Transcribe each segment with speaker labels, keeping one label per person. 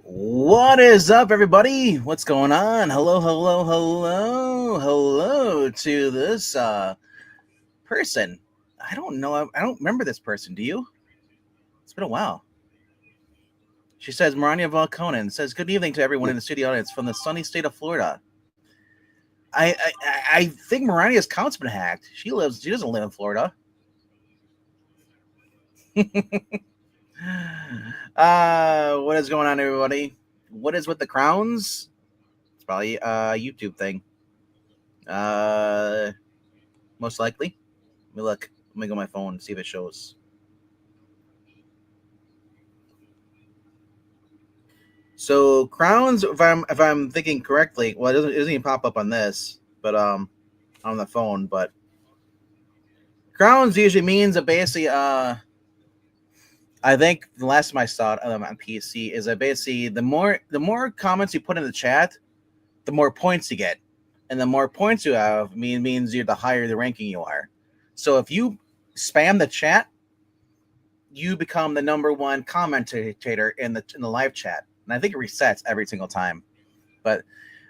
Speaker 1: What is up, everybody? What's going on? Hello to this person. I don't know. I don't remember this person. Do you? It's been a while. She says, Marania Valconen says, good evening to everyone in the studio audience from the sunny state of Florida. I think Marania's account's been hacked. She doesn't live in Florida. What is going on, everybody? What is with the crowns? It's probably a YouTube thing. Most likely. Let me look. Let me go on my phone and see if it shows. So crowns, if I'm thinking correctly, well, it doesn't even pop up on this, but on the phone. But crowns usually means that basically, I think the last time I saw it on PC is that basically the more comments you put in the chat, the more points you get, and the more points you have means you're the higher the ranking you are. So if you spam the chat, you become the number one commentator in the live chat, and I think it resets every single time. But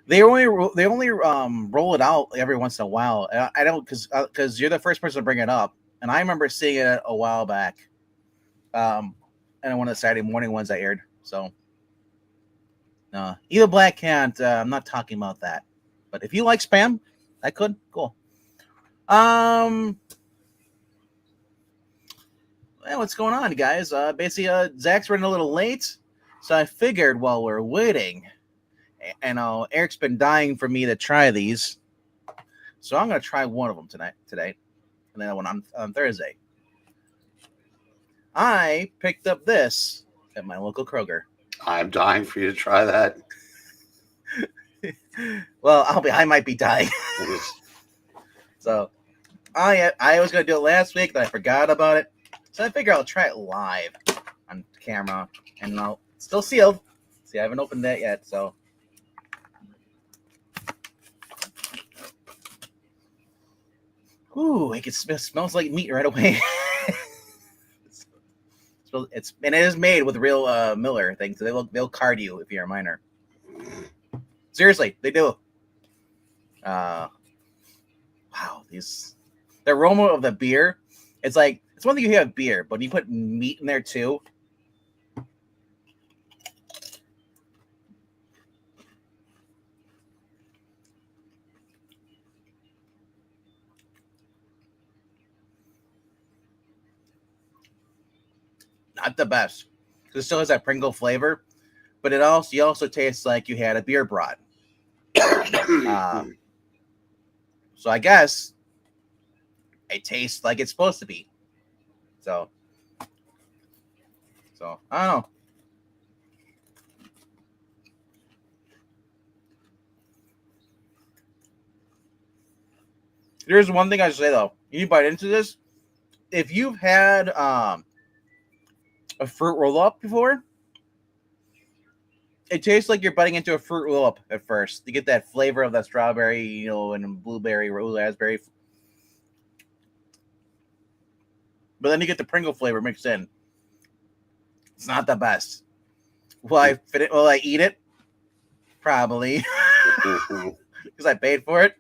Speaker 1: they only roll it out every once in a while. I don't because you're the first person to bring it up, and I remember seeing it a while back, and one of the Saturday morning ones I aired. So no, Eva Black can't. I'm not talking about that. But if you like spam, I could. Cool. Well, what's going on, guys? Basically, Zach's running a little late, so I figured while we're waiting, and Eric's been dying for me to try these, so I'm gonna try one of them today, and then one on Thursday. I picked up this at my local Kroger.
Speaker 2: I'm dying for you to try that.
Speaker 1: Well, I might be dying. So I was gonna do it last week, but I forgot about it. So I figure I'll try it live on camera, and I'll still sealed. See, I haven't opened that yet, so. Ooh, it smells like meat right away. And it is made with real Miller things, so they'll card you if you're a minor. Seriously, they do. Wow, the aroma of the beer. It's like it's one thing you have beer, but you put meat in there too. Not the best. It still has that Pringle flavor, but you also tastes like you had a beer brought. So I guess it tastes like it's supposed to be. So I don't know. Here's one thing I should say though. You bite into this. If you've had a fruit roll up before, it tastes like you're biting into a fruit roll up at first. You get that flavor of that strawberry, and blueberry, raspberry. But then you get the Pringle flavor mixed in. It's not the best. Will I fit it? Will I eat it? Probably. Because I paid for it.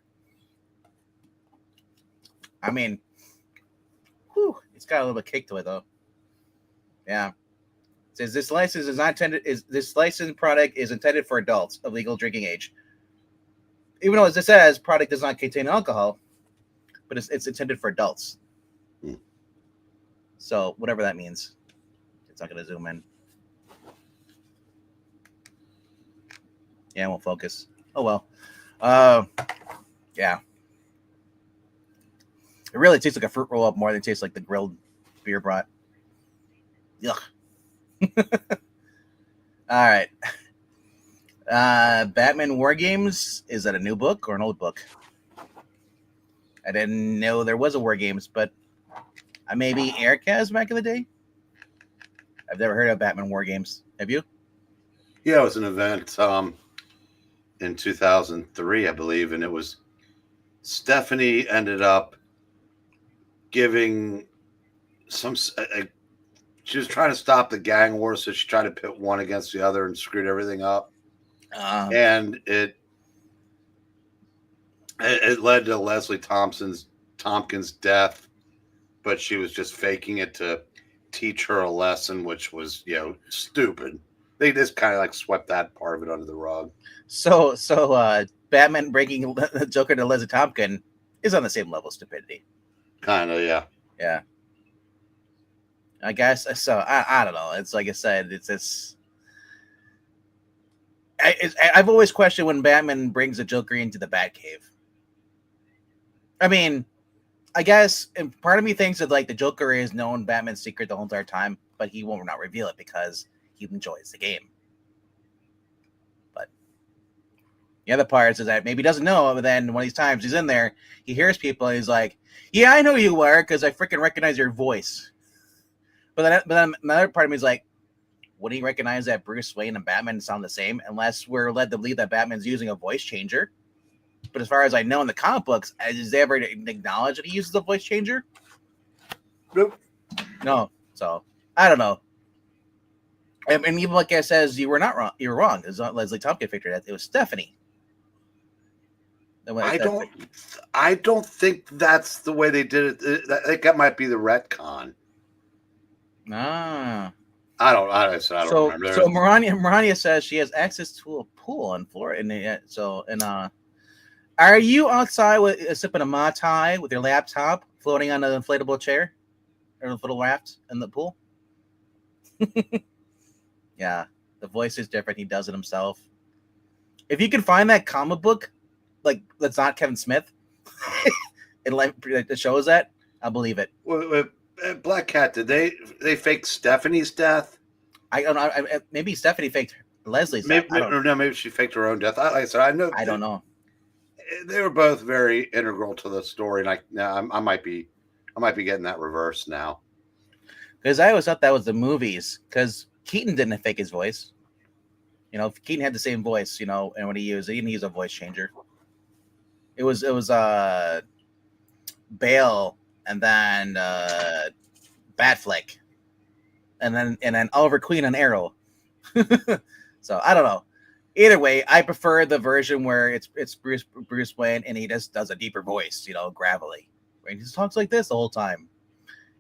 Speaker 1: I mean, it's got a little bit of kick to it though. Yeah. It says this license is not intended. This licensed product is intended for adults of legal drinking age. Even though, as it says, product does not contain alcohol, but it's intended for adults. So whatever that means, it's not going to zoom in. Yeah, it won't focus. Oh well. Yeah. It really tastes like a fruit roll up more than it tastes like the grilled beer brought. Yuck. All right. Batman War Games, is that a new book or an old book? I didn't know there was a War Games, but maybe Eric has back in the day. I've never heard of Batman War Games. Have you?
Speaker 2: Yeah, it was an event in 2003, I believe, and it was Stephanie ended up giving She was trying to stop the gang war, so she tried to pit one against the other and screwed everything up. And it led to Leslie Tompkins' death, but she was just faking it to teach her a lesson, which was, stupid. They just kind of like swept that part of it under the rug.
Speaker 1: So Batman breaking the Joker to Leslie Tompkins is on the same level of stupidity.
Speaker 2: Kind of, yeah.
Speaker 1: Yeah. I guess so. I don't know. It's like I said. I've always questioned when Batman brings the Joker into the Batcave. I mean, I guess and part of me thinks that like the Joker is known Batman's secret the whole entire time, but he won't not reveal it because he enjoys the game. But the other part is that maybe he doesn't know, but then one of these times he's in there, he hears people, and he's like, "Yeah, I know you are because I freaking recognize your voice." But then another part of me is like, wouldn't he recognize that Bruce Wayne and Batman sound the same unless we're led to believe that Batman's using a voice changer? But as far as I know in the comic books, is they ever acknowledge that he uses a voice changer?
Speaker 2: Nope.
Speaker 1: No. So I don't know. And even like I says, you were not wrong. You were wrong. It was not Leslie Tompkins figured that it was Stephanie.
Speaker 2: I don't think that's the way they did it. I think that might be the retcon.
Speaker 1: Ah.
Speaker 2: I don't remember.
Speaker 1: So Marania says she has access to a pool in Florida. Are you outside with sipping a Mai Tai with your laptop floating on an inflatable chair or a little raft in the pool? Yeah, the voice is different. He does it himself. If you can find that comic book, like that's not Kevin Smith, it shows that, I'll believe it.
Speaker 2: Well, Black Cat, did they fake Stephanie's death?
Speaker 1: I don't know. Maybe Stephanie faked Leslie's death.
Speaker 2: Maybe she faked her own death. Like I said, I know.
Speaker 1: I don't know.
Speaker 2: They were both very integral to the story, and I might be getting that reversed now.
Speaker 1: Because I always thought that was the movies. Because Keaton didn't fake his voice. Keaton had the same voice. And when he didn't use a voice changer. It was Bale, and then Batfleck, and then Oliver Queen and Arrow. So I don't know. Either way, I prefer the version where it's Bruce Wayne and he just does a deeper voice, gravelly. Right? He just talks like this the whole time,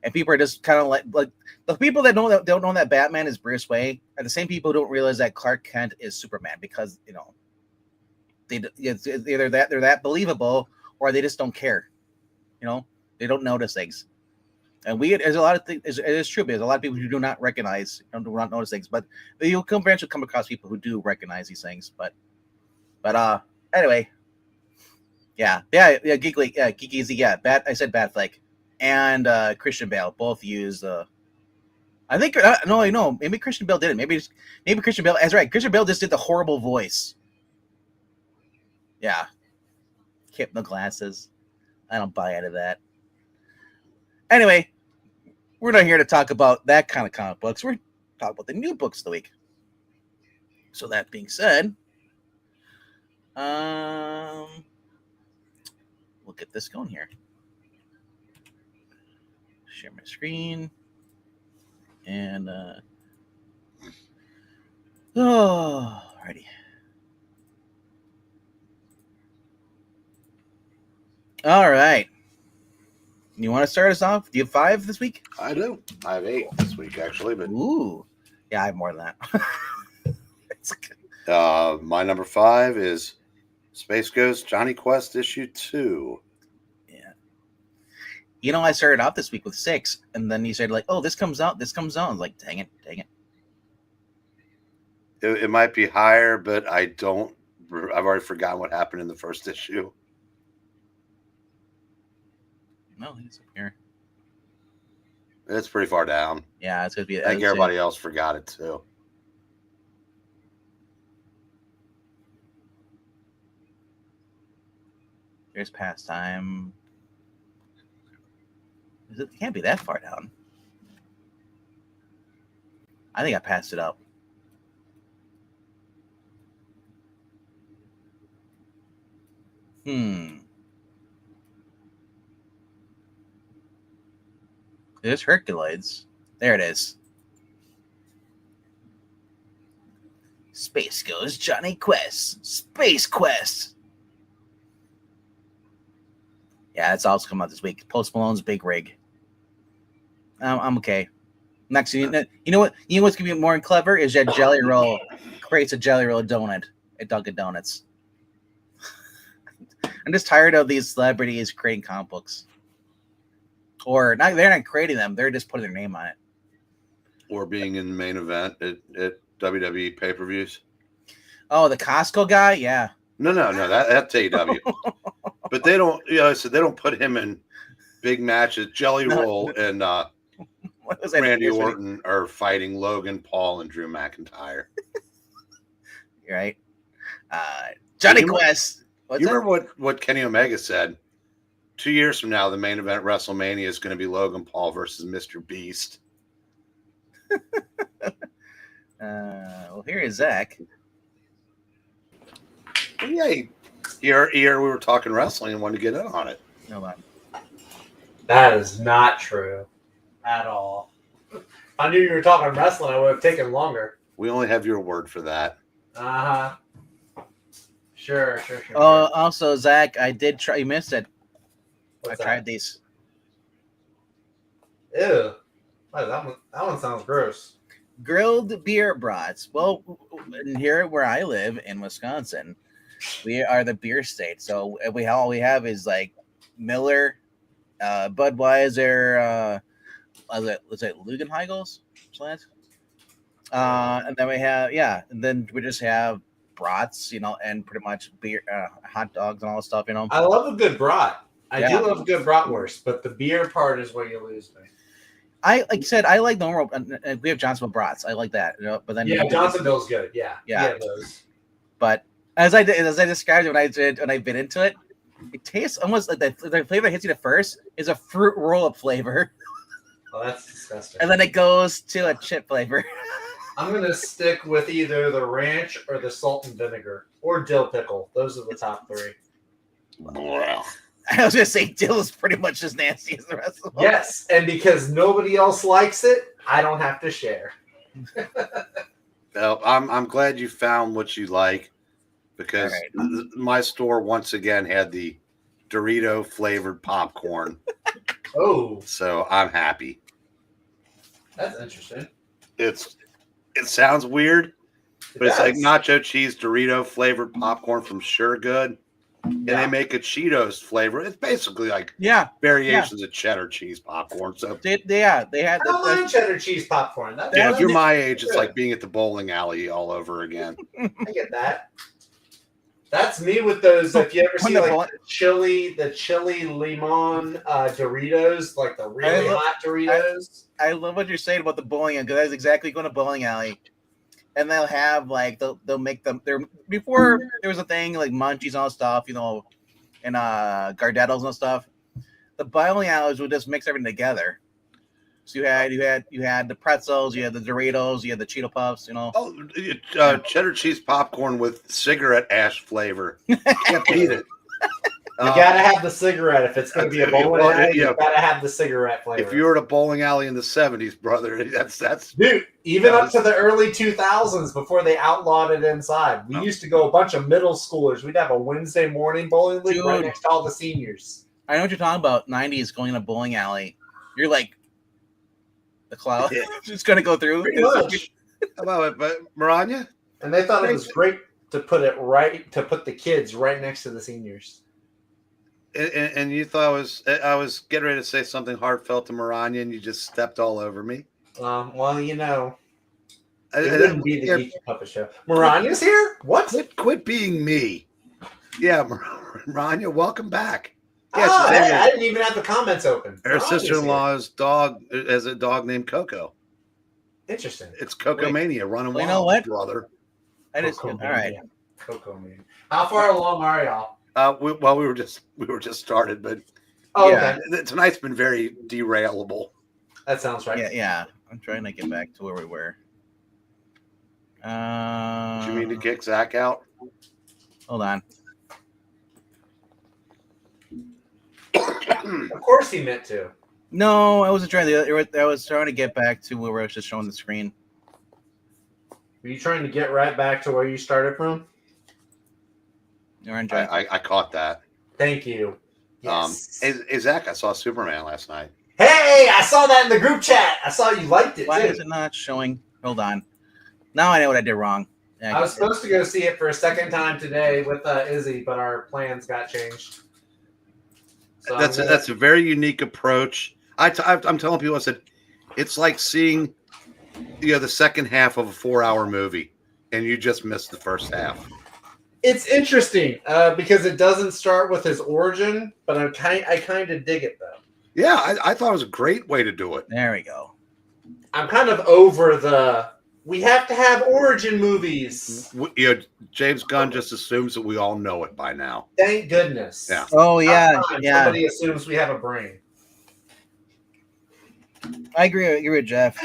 Speaker 1: and people are just kind of like the people that don't know that Batman is Bruce Wayne are the same people who don't realize that Clark Kent is Superman because it's either that they're that believable or they just don't care. They don't notice things. And there's a lot of things. It is true. There's a lot of people who do not recognize, do not notice things. But you'll eventually come across people who do recognize these things. But anyway, yeah. Geeky, yeah. I said Batfleck and Christian Bale both use. I think no. Maybe Christian Bale didn't. Maybe Christian Bale. That's right. Christian Bale just did the horrible voice. Yeah. Kept no glasses. I don't buy into that. Anyway, we're not here to talk about that kind of comic books. We're talking about the new books of the week. So that being said, we'll get this going here. Share my screen. And alrighty. All right. You want to start us off? Do you have 5 this week?
Speaker 2: I do. I have 8 this week, actually. But
Speaker 1: ooh, yeah, I have more than that.
Speaker 2: My number 5 is Space Ghost Johnny Quest issue 2.
Speaker 1: Yeah. I started out this week with 6, and then you said like, "Oh, this comes out." I was like, "Dang it!"
Speaker 2: It might be higher, but I've already forgotten what happened in the first issue.
Speaker 1: No, he's up here.
Speaker 2: It's pretty far down.
Speaker 1: Yeah, it's gonna be.
Speaker 2: I think everybody else forgot it too.
Speaker 1: Here's Pastime. It can't be that far down. I think I passed it up. There's Herculoids. There it is. Space goes Johnny Quest. Space Quest. Yeah, that's also come out this week. Post Malone's Big Rig. I'm okay. Next, you know what? You know what's gonna be more clever is that Jelly Roll creates a Jelly Roll donut at Dunkin' Donuts. I'm just tired of these celebrities creating comic books, or not. They're not creating them; they're just putting their name on it.
Speaker 2: Or being in the main event at WWE pay-per-views.
Speaker 1: Oh, the Costco guy, yeah.
Speaker 2: No, that's AEW. But they don't, so they don't put him in big matches. Jelly Roll and Randy Orton are fighting Logan Paul and Drew McIntyre.
Speaker 1: Right. Johnny Quest.
Speaker 2: You remember what Kenny Omega said? 2 years from now, the main event at WrestleMania is going to be Logan Paul versus Mr. Beast.
Speaker 1: Well, here is Zach.
Speaker 2: Yeah, here we were talking wrestling and wanted to get in on it.
Speaker 1: Hold on.
Speaker 3: That is not true at all. If I knew you were talking wrestling, I would have taken longer.
Speaker 2: We only have your word for that.
Speaker 3: Uh-huh. Sure.
Speaker 1: Oh, also, Zach, I did try. You missed it.
Speaker 3: What's
Speaker 1: I tried these.
Speaker 3: Ew. That one sounds gross.
Speaker 1: Grilled beer brats. Well, here where I live in Wisconsin, we are the beer state. So all we have is like Miller, Budweiser, let's say Lugenheigels, and then we have and then we just have brats, and pretty much beer, hot dogs and all that stuff,
Speaker 3: I love a good brat. I
Speaker 1: Yeah.
Speaker 3: do love a good bratwurst, but the beer part is where you lose me.
Speaker 1: Like you said, I like normal. We have Johnsonville brats. I like that, but then
Speaker 3: Johnsonville's good. Yeah. Those.
Speaker 1: But as I described it when I bit into it, it tastes almost like the flavor that hits you at first is a fruit roll-up flavor.
Speaker 3: Oh, that's disgusting.
Speaker 1: And then it goes to a chip flavor.
Speaker 3: I'm going to stick with either the ranch or the salt and vinegar or dill pickle. Those are the top three.
Speaker 2: Wow.
Speaker 1: I was going to say dill is pretty much as nasty as the rest of them.
Speaker 3: Yes, and because nobody else likes it, I don't have to share.
Speaker 2: Well, I'm glad you found what you like, because my store once again had the Dorito flavored popcorn.
Speaker 3: Oh,
Speaker 2: so I'm happy.
Speaker 3: That's interesting.
Speaker 2: It sounds weird, but it's like nacho cheese Dorito flavored popcorn from Sure Good. And they make a Cheetos flavor. It's basically like variations of cheddar cheese popcorn. So
Speaker 1: they had.
Speaker 3: I don't mind cheddar cheese popcorn.
Speaker 2: If you're my age, it's like being at the bowling alley all over again.
Speaker 3: I get that. That's me with those. If you ever see like the chili limon Doritos, like the really hot Doritos.
Speaker 1: I love what you're saying about the bowling alley, because I was exactly going to bowling alley. And they'll have like they'll make them there before there was a thing like munchies and all stuff, and Gardettos and stuff. The bowling alleys would just mix everything together. So you had the pretzels, you had the Doritos, you had the Cheeto Puffs,
Speaker 2: Oh, cheddar cheese popcorn with cigarette ash flavor. Can't beat it.
Speaker 3: You gotta have the cigarette if it's gonna be a bowling alley. You gotta have the cigarette flavor.
Speaker 2: If you were at a bowling alley in the 70s, brother, that's
Speaker 3: dude. Even up to the early 2000s, before they outlawed it inside, we used to go a bunch of middle schoolers. We'd have a Wednesday morning bowling league right next to all the seniors.
Speaker 1: I know what you're talking about. 90s going in a bowling alley. You're like the cloud. It's gonna go through.
Speaker 3: Pretty much.
Speaker 2: But Maranya?
Speaker 3: And they thought it was great to put the kids right next to the seniors.
Speaker 2: And you thought I was getting ready to say something heartfelt to Maranya, and you just stepped all over me.
Speaker 3: Well, it wouldn't be the Geeky Puppet Show. Maranya's here? What?
Speaker 2: Quit being me. Yeah, Maranya, welcome back. Yeah,
Speaker 3: I didn't even have the comments open.
Speaker 2: Her sister-in-law's dog has a dog named Coco.
Speaker 3: Interesting.
Speaker 2: It's Coco Mania. Running wild,
Speaker 1: you know what,
Speaker 2: brother?
Speaker 1: All right.
Speaker 3: Coco Mania. How far along are y'all?
Speaker 2: We were just started, but
Speaker 3: okay.
Speaker 2: Tonight's been very derailable.
Speaker 3: That sounds right.
Speaker 1: Yeah. I'm trying to get back to where we were.
Speaker 2: Do you mean to kick Zach out?
Speaker 1: Hold on.
Speaker 3: Of course he meant to.
Speaker 1: No, I wasn't trying to. I was trying to get back to where I was just showing the screen.
Speaker 3: Were you trying to get right back to where you started from?
Speaker 1: You're enjoying.
Speaker 2: I caught that.
Speaker 3: Thank you. Yes.
Speaker 2: Hey, Zach, I saw Superman last night.
Speaker 3: Hey, I saw that in the group chat. I saw you liked it,
Speaker 1: Why
Speaker 3: too.
Speaker 1: is it not showing? Hold on. Now I know what I did wrong.
Speaker 3: I was supposed to go see it for a second time today with Izzy, but our plans got changed. So
Speaker 2: That's a very unique approach. I'm telling people, I said, it's like seeing the second half of a 4-hour movie, and you just missed the first half.
Speaker 3: It's interesting because it doesn't start with his origin, but I kind of dig it though.
Speaker 2: Yeah, I thought it was a great way to do it.
Speaker 1: There we go.
Speaker 3: I'm kind of over we have to have origin movies.
Speaker 2: James Gunn just assumes that we all know it by now.
Speaker 3: Thank goodness.
Speaker 2: Yeah.
Speaker 1: Oh yeah, yeah.
Speaker 3: Somebody assumes we have a brain.
Speaker 1: I agree with Jeff.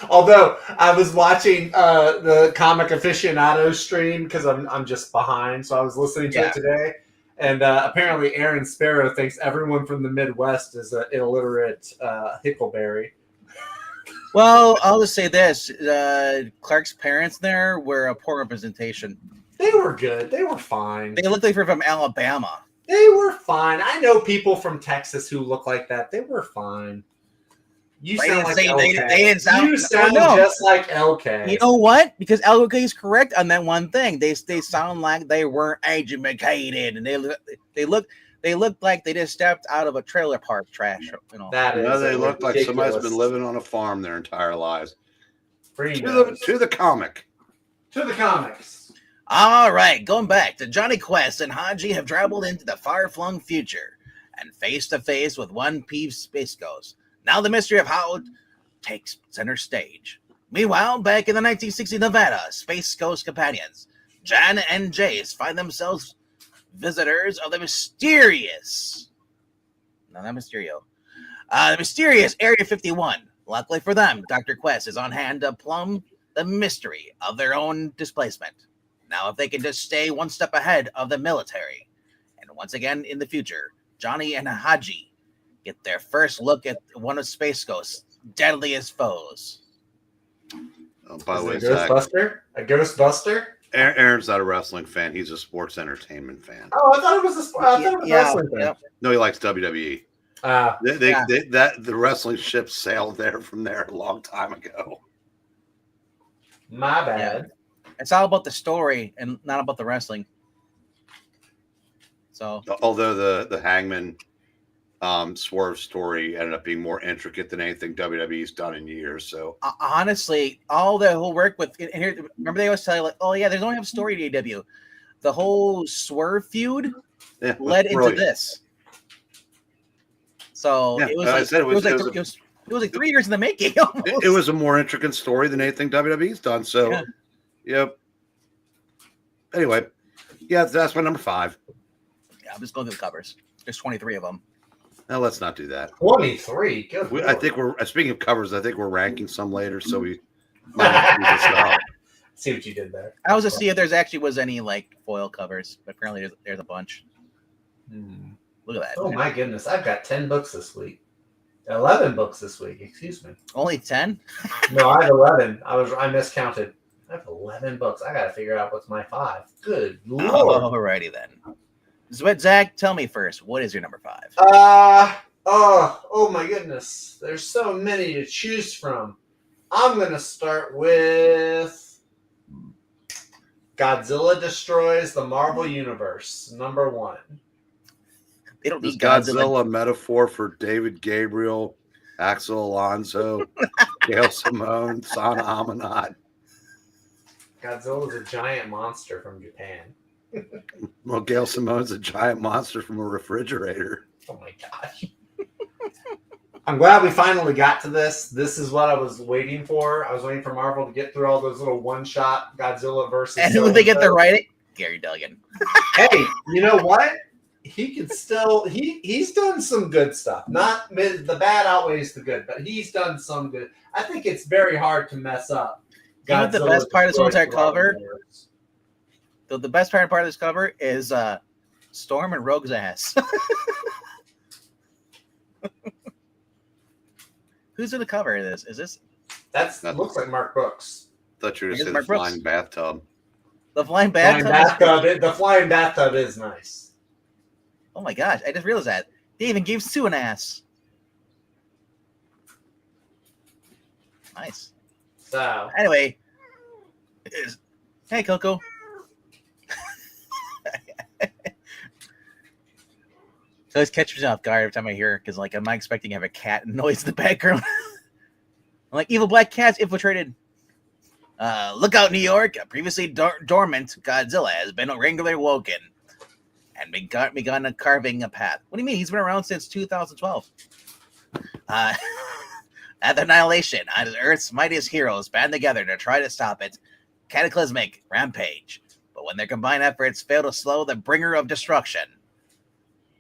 Speaker 3: Although I was watching the Comic Aficionado stream because I'm just behind, so I was listening to it today, and apparently Aaron Sparrow thinks everyone from the Midwest is an illiterate Hickleberry.
Speaker 1: Well, I'll just say this: Clark's parents there were a poor representation.
Speaker 3: They were good. They were fine.
Speaker 1: They looked like they're from Alabama.
Speaker 3: They were fine. I know people from Texas who look like that. They were fine. You sound like LK.
Speaker 1: They sound
Speaker 3: just like LK.
Speaker 1: You know what? Because LK is correct on that one thing. They sound like they weren't educated, and they look like they just stepped out of a trailer park trash.
Speaker 2: They look like somebody's been living on a farm their entire lives. To the comic.
Speaker 3: To the comics.
Speaker 1: All right, going back to Johnny Quest and Haji have traveled into the far-flung future and face-to-face with one Peeves Space Ghost. Now the mystery of how takes center stage. Meanwhile, back in the 1960 Nevada, Space Ghost companions Jan and Jace find themselves visitors of the mysterious Area 51. Luckily for them, Dr. Quest is on hand to plumb the mystery of their own displacement. Now, if they can just stay one step ahead of the military, and once again in the future, Johnny and Haji get their first look at one of Space Ghost's deadliest foes.
Speaker 2: Oh, by the way,
Speaker 3: a Ghostbuster?
Speaker 2: Aaron's not a wrestling fan. He's a sports entertainment fan.
Speaker 3: Oh, I thought it was a wrestling fan.
Speaker 2: No, he likes WWE. The wrestling ship sailed there from there a long time ago.
Speaker 3: My bad.
Speaker 1: It's all about the story and not about the wrestling. So,
Speaker 2: although the Hangman Swerve story ended up being more intricate than anything WWE's done in years. So
Speaker 1: honestly, all the whole work with and here, remember they always tell you like, oh yeah, there's only have a story to AEW. The whole Swerve feud led into this. So it was like 3 years in the making.
Speaker 2: It was a more intricate story than anything WWE's done. So, yep. Anyway, that's my number 5.
Speaker 1: Yeah, I'm just going through the covers. There's 23 of them.
Speaker 2: Now let's not do that.
Speaker 3: 23. Good.
Speaker 2: I think we're speaking of covers. I think we're ranking some later, so we might have to do this now.
Speaker 3: See what you did there.
Speaker 1: I was to see if there's actually was any like foil covers, but apparently there's a bunch. Look at that.
Speaker 3: Oh my goodness, I've got 10 books this week. 11 books this week. Excuse me.
Speaker 1: Only 10?
Speaker 3: No, I have 11. I miscounted. I have 11 books. I got to figure out what's my 5. Good Lord.
Speaker 1: Alrighty then. Zach, tell me first. What is your number 5?
Speaker 3: Oh my goodness. There's so many to choose from. I'm gonna start with Godzilla Destroys the Marvel Universe, number 1.
Speaker 1: They don't need
Speaker 2: Godzilla. A metaphor for David Gabriel, Axel Alonso, Gail Simone, Sana Amanat.
Speaker 3: Godzilla is a giant monster from Japan.
Speaker 2: Well, Gail Simone's a giant monster from a refrigerator.
Speaker 3: Oh my gosh. I'm glad we finally got to this. This is what I was waiting for. I was waiting for Marvel to get through all those little one-shot Godzilla versus.
Speaker 1: And when they get their writing, Gary Duggan.
Speaker 3: Hey, you know what? He can still he's done some good stuff. Not the bad outweighs the good, but he's done some good. I think it's very hard to mess up.
Speaker 1: You know what the best part of this entire cover? The best part of this cover is Storm and Rogue's ass. Who's in the cover of this? Is this?
Speaker 3: That looks like Mark Brooks.
Speaker 2: Thought you were
Speaker 1: Here's
Speaker 2: saying the
Speaker 1: Mark Brooks.
Speaker 2: flying bathtub.
Speaker 1: The flying bathtub.
Speaker 3: The flying bathtub is nice.
Speaker 1: Oh my gosh! I just realized that they even gave Sue an ass. Nice.
Speaker 3: So
Speaker 1: anyway, hey Coco. So always catches me off guard every time I hear her because like I'm not expecting to have a cat noise in the background. I'm like evil black cats infiltrated. Look out, New York! A previously dormant Godzilla has been regularly woken and begun carving a path. What do you mean? He's been around since 2012. At the annihilation, Earth's mightiest heroes band together to try to stop its cataclysmic rampage. But when their combined efforts fail to slow the bringer of destruction,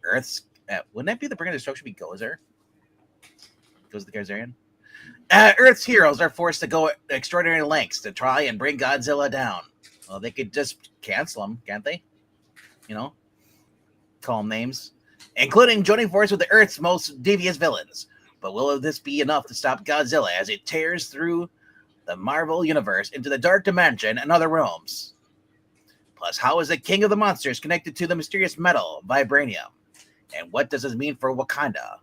Speaker 1: Earth's wouldn't that be the bringer of destruction? Be Gozer? Goes the Gazarian? Earth's heroes are forced to go extraordinary lengths to try and bring Godzilla down. Well, they could just cancel him, can't they? You know, call them names, including joining force with the Earth's most devious villains. But will this be enough to stop Godzilla as it tears through the Marvel universe into the dark dimension and other realms? Plus, how is the king of the monsters connected to the mysterious metal, vibranium? And what does this mean for Wakanda?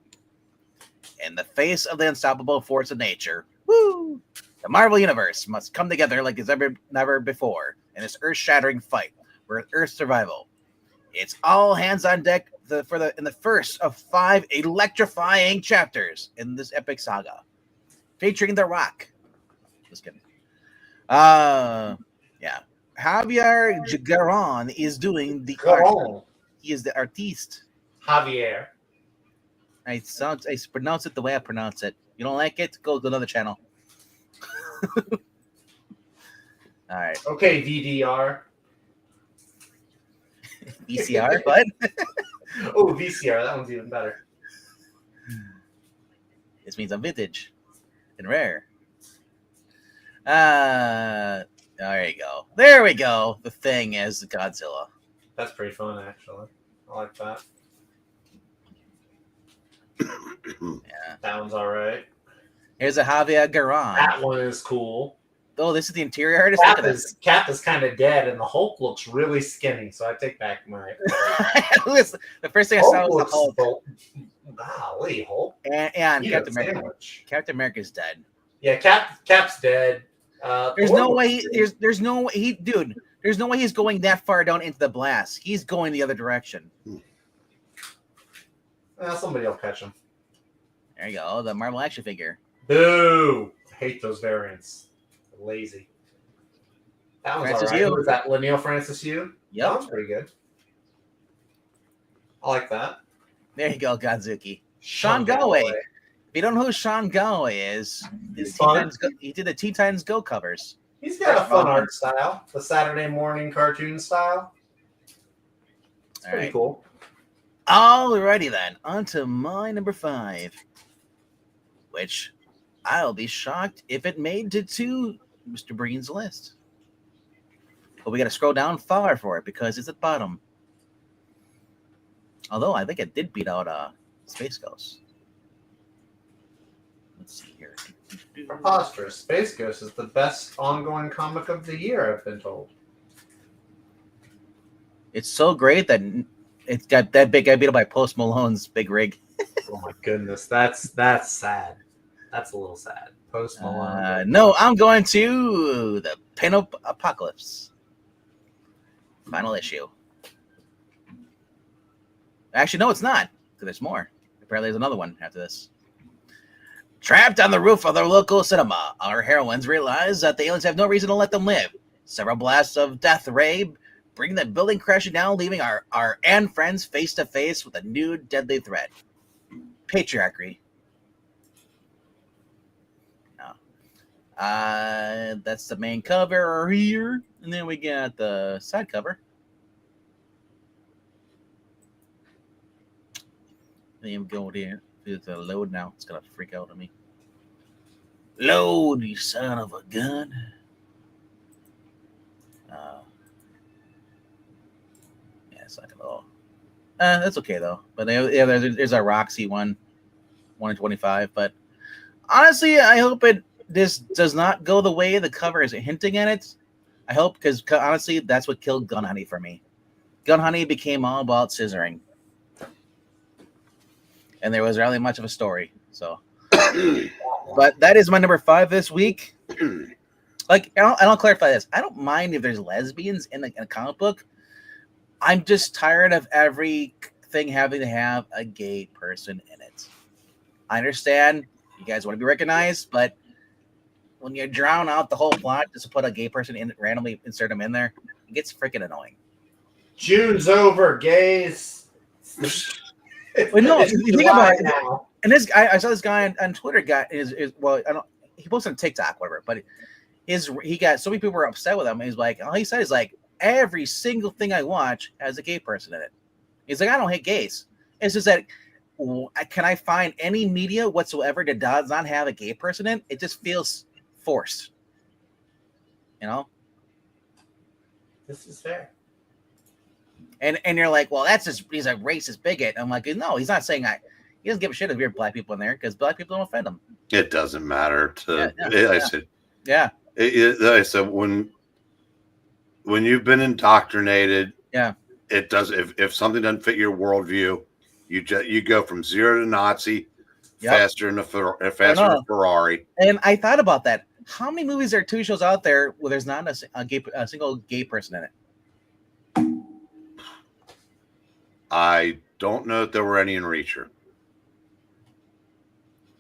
Speaker 1: In the face of the unstoppable force of nature, woo! The Marvel universe must come together like it's never before in this earth-shattering fight for Earth's survival. It's all hands on deck in the first of 5 electrifying chapters in this epic saga, featuring The Rock. Just kidding. Yeah. Javier Garon is doing the art. He is the artiste.
Speaker 3: Javier.
Speaker 1: I pronounce it the way I pronounce it. You don't like it? Go to another channel. All right.
Speaker 3: Okay, VDR.
Speaker 1: VCR, what?
Speaker 3: Oh, VCR. That one's even better.
Speaker 1: This means I'm vintage and rare. There you go. There we go. The thing is Godzilla.
Speaker 3: That's pretty fun, actually. I like that.
Speaker 1: Yeah.
Speaker 3: That one's all right.
Speaker 1: Here's a Javier Garon.
Speaker 3: That one is cool.
Speaker 1: Oh, this is the interior artist.
Speaker 3: Cap is kind of dead, and the Hulk looks really skinny. So I take back my.
Speaker 1: Listen, the first thing I saw was the Hulk.
Speaker 3: Golly, Hulk.
Speaker 1: And Captain America. Captain America's dead.
Speaker 3: Yeah, Cap's dead.
Speaker 1: There's no way he's going that far down into the blast. He's going the other direction.
Speaker 3: Somebody will catch him.
Speaker 1: There you go. The Marvel action figure.
Speaker 3: Boo! I hate those variants. They're lazy. That one's all right. Who was that? Linnell Francis Yu?
Speaker 1: Yep.
Speaker 3: That one's pretty good. I like that.
Speaker 1: There you go, Godzuki. Sean Galway. If you don't know who Sean Galway is, he did the Teen Titans Go covers.
Speaker 3: He's got a fun art style. The Saturday morning cartoon style. It's pretty cool.
Speaker 1: Alrighty then. On to my number 5. Which I'll be shocked if it made it to Mr. Breen's list. But we got to scroll down far for it because it's at the bottom. Although I think it did beat out Space Ghost. Let's see here.
Speaker 3: Preposterous. Space Ghost is the best ongoing comic of the year, I've been told.
Speaker 1: It's so great that it's got that big guy beat up by Post Malone's big rig.
Speaker 3: Oh my goodness, that's sad. That's a little sad. Post Malone.
Speaker 1: No, I'm going to the Pinup Apocalypse. Final issue. Actually, no, it's not. Because there's more. Apparently, there's another one after this. Trapped on the roof of their local cinema, our heroines realize that the aliens have no reason to let them live. Several blasts of death ray bring the building crashing down, leaving our Anne friends face to face with a new deadly threat. Patriarchy. No. That's the main cover here. And then we got the side cover. Then go there. It's a load now. It's gonna freak out on me. Load, you son of a gun. Yeah, it's not gonna all. That's okay though. But there's a Roxy one in 25. But honestly, I hope it this does not go the way the cover is hinting at it. I hope, because honestly, that's what killed Gun Honey for me. Gun Honey became all about scissoring, and there was rarely much of a story. So, but that is my number 5 this week. Like, I'll clarify this. I don't mind if there's lesbians in a comic book. I'm just tired of everything having to have a gay person in it. I understand you guys want to be recognized, but when you drown out the whole plot just to put a gay person in, randomly insert them in there, it gets freaking annoying.
Speaker 3: June's over, gays.
Speaker 1: Well, no, you think about it. Now. And this guy, I saw this guy on Twitter. He posted on TikTok, whatever. But he got so many people were upset with him. He's like, all he said is like, every single thing I watch has a gay person in it. He's like, I don't hate gays. It's just that can I find any media whatsoever that does not have a gay person in? It just feels forced. You know?
Speaker 3: This is fair.
Speaker 1: And you're like, well, he's a racist bigot. I'm like, no, he's not saying he doesn't give a shit if you're black people in there because black people don't offend him.
Speaker 2: It doesn't matter I said,
Speaker 1: yeah.
Speaker 2: I said when you've been indoctrinated,
Speaker 1: yeah,
Speaker 2: it does. If something doesn't fit your worldview, you go from 0 to Nazi faster than a Ferrari.
Speaker 1: And I thought about that. How many movies or TV shows out there where there's not a single gay person in it?
Speaker 2: I don't know if there were any in Reacher.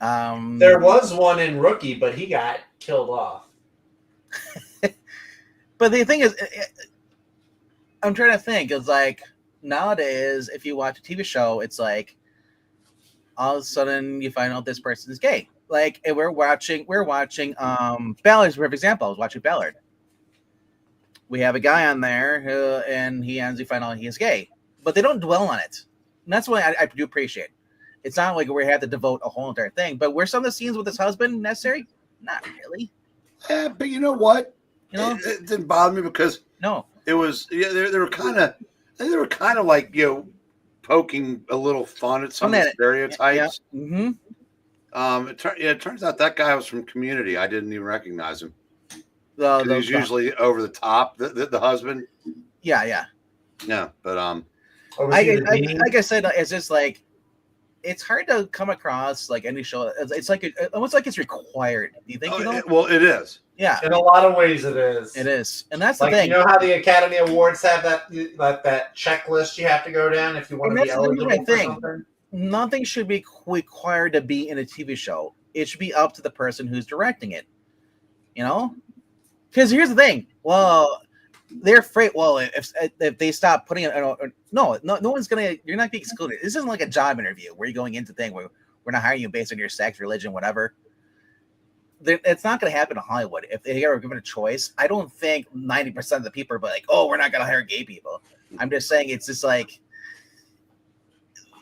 Speaker 3: There was one in Rookie, but he got killed off.
Speaker 1: But the thing is, I'm trying to think. It's like nowadays, if you watch a TV show, it's like all of a sudden you find out this person is gay. Like we're watching Ballard's a perfect example. I was watching Ballard. We have a guy on there and he ends up find out he is gay, but they don't dwell on it. And that's what I do appreciate. It's not like we have to devote a whole entire thing, but were some of the scenes with his husband necessary? Not really.
Speaker 2: Yeah, but you know what?
Speaker 1: You know,
Speaker 2: it didn't bother me because it was they were kind of like poking a little fun at some of the stereotypes.
Speaker 1: Yeah. Mm-hmm.
Speaker 2: It turns out that guy was from Community. I didn't even recognize him. He's usually over the top. The husband.
Speaker 1: Yeah.
Speaker 2: But
Speaker 1: like I said, it's just like it's hard to come across like any show. It's like almost like it's required. Do you think?
Speaker 2: It is.
Speaker 1: Yeah,
Speaker 3: in a lot of ways, it is.
Speaker 1: It is, and that's
Speaker 3: like,
Speaker 1: the thing.
Speaker 3: You know how the Academy Awards have that checklist you have to go down if you want to be eligible for something.
Speaker 1: Nothing should be required to be in a TV show. It should be up to the person who's directing it. You know, because here's the thing. Well, they're afraid. Well, if they stop putting it, no one's gonna. You're not being excluded. This isn't like a job interview where you're going into thing where we're not hiring you based on your sex, religion, whatever. It's not going to happen in Hollywood. If they are given a choice, I don't think 90% of the people are like, "Oh, we're not going to hire gay people." I'm just saying it's just like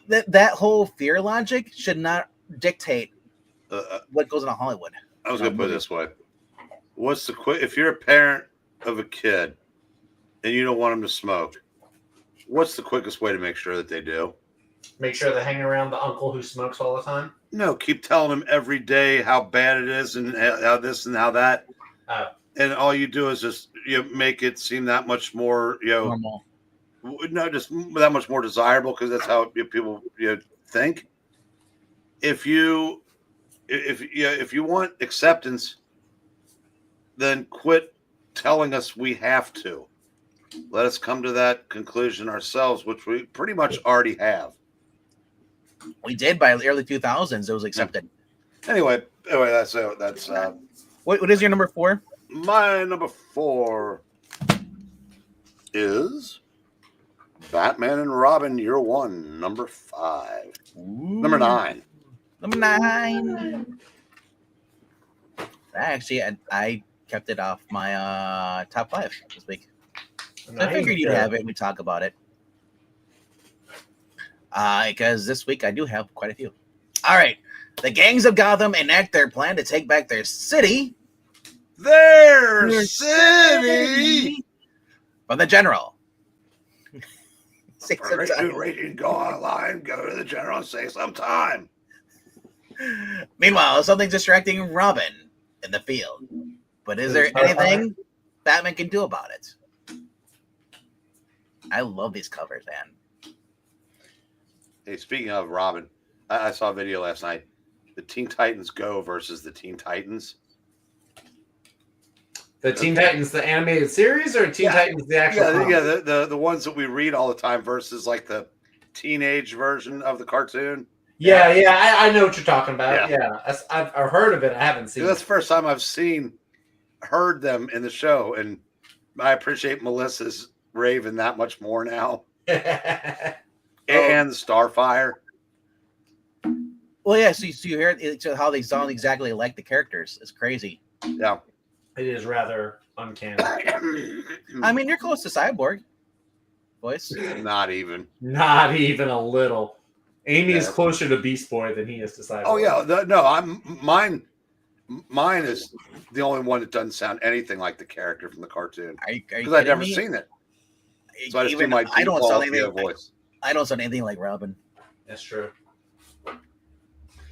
Speaker 1: that whole fear logic should not dictate what goes into Hollywood.
Speaker 2: I was going to put it this way: what's the if you're a parent of a kid and you don't want them to smoke, what's the quickest way to make sure that they do?
Speaker 3: Make sure they hang around the uncle who smokes all the time?
Speaker 2: No, keep telling them every day how bad it is and how this and how that. And all you do is just make it seem that much more,
Speaker 1: normal.
Speaker 2: No, just that much more desirable because that's how people think. If you want acceptance, then quit telling us we have to. Let us come to that conclusion ourselves, which we pretty much already have.
Speaker 1: We did by the early 2000s. It was accepted.
Speaker 2: Anyway, that's
Speaker 1: what is your number 4?
Speaker 2: My number 4 is Batman and Robin Year One, number 5.
Speaker 1: Ooh.
Speaker 2: Number 9.
Speaker 1: Number 9. Actually, I kept it off my top 5 this week. So I figured you'd have it and we talk about it. Because this week I do have quite a few. All right. The gangs of Gotham enact their plan to take back their city.
Speaker 2: Their city!
Speaker 1: From the general.
Speaker 2: Go online, go to the general and say sometime.
Speaker 1: Meanwhile, something's distracting Robin. in the field. But is
Speaker 3: Is
Speaker 1: there
Speaker 3: it Starfire?
Speaker 1: anything Batman can do about it? I love these covers, man.
Speaker 2: Hey, speaking of Robin, I saw a video last night. The Teen Titans Go versus the Teen Titans.
Speaker 3: The Teen Titans, the animated series, or Teen Titans, the actual comic?
Speaker 2: The ones that we read all the time versus like the teenage version of the cartoon.
Speaker 3: Yeah, I know what you're talking about.
Speaker 2: Yeah.
Speaker 3: Yeah, I've heard of it. I haven't seen
Speaker 2: That's the
Speaker 3: it.
Speaker 2: first time I've heard them in the show, and I appreciate Melissa's Raven that much more now. And Starfire.
Speaker 1: Well, yeah. So you hear how they sound exactly like the characters. It's crazy.
Speaker 2: Yeah.
Speaker 3: It is rather uncanny.
Speaker 1: I mean, you're close to Cyborg voice.
Speaker 2: Not even.
Speaker 3: Not even a little. Amy is closer to Beast Boy than he is to Cyborg.
Speaker 2: Oh yeah, mine is the only one that doesn't sound anything like the character from the cartoon. Because I've never seen it. So I just do my default voice.
Speaker 1: I don't sound anything like Robin.
Speaker 3: That's true.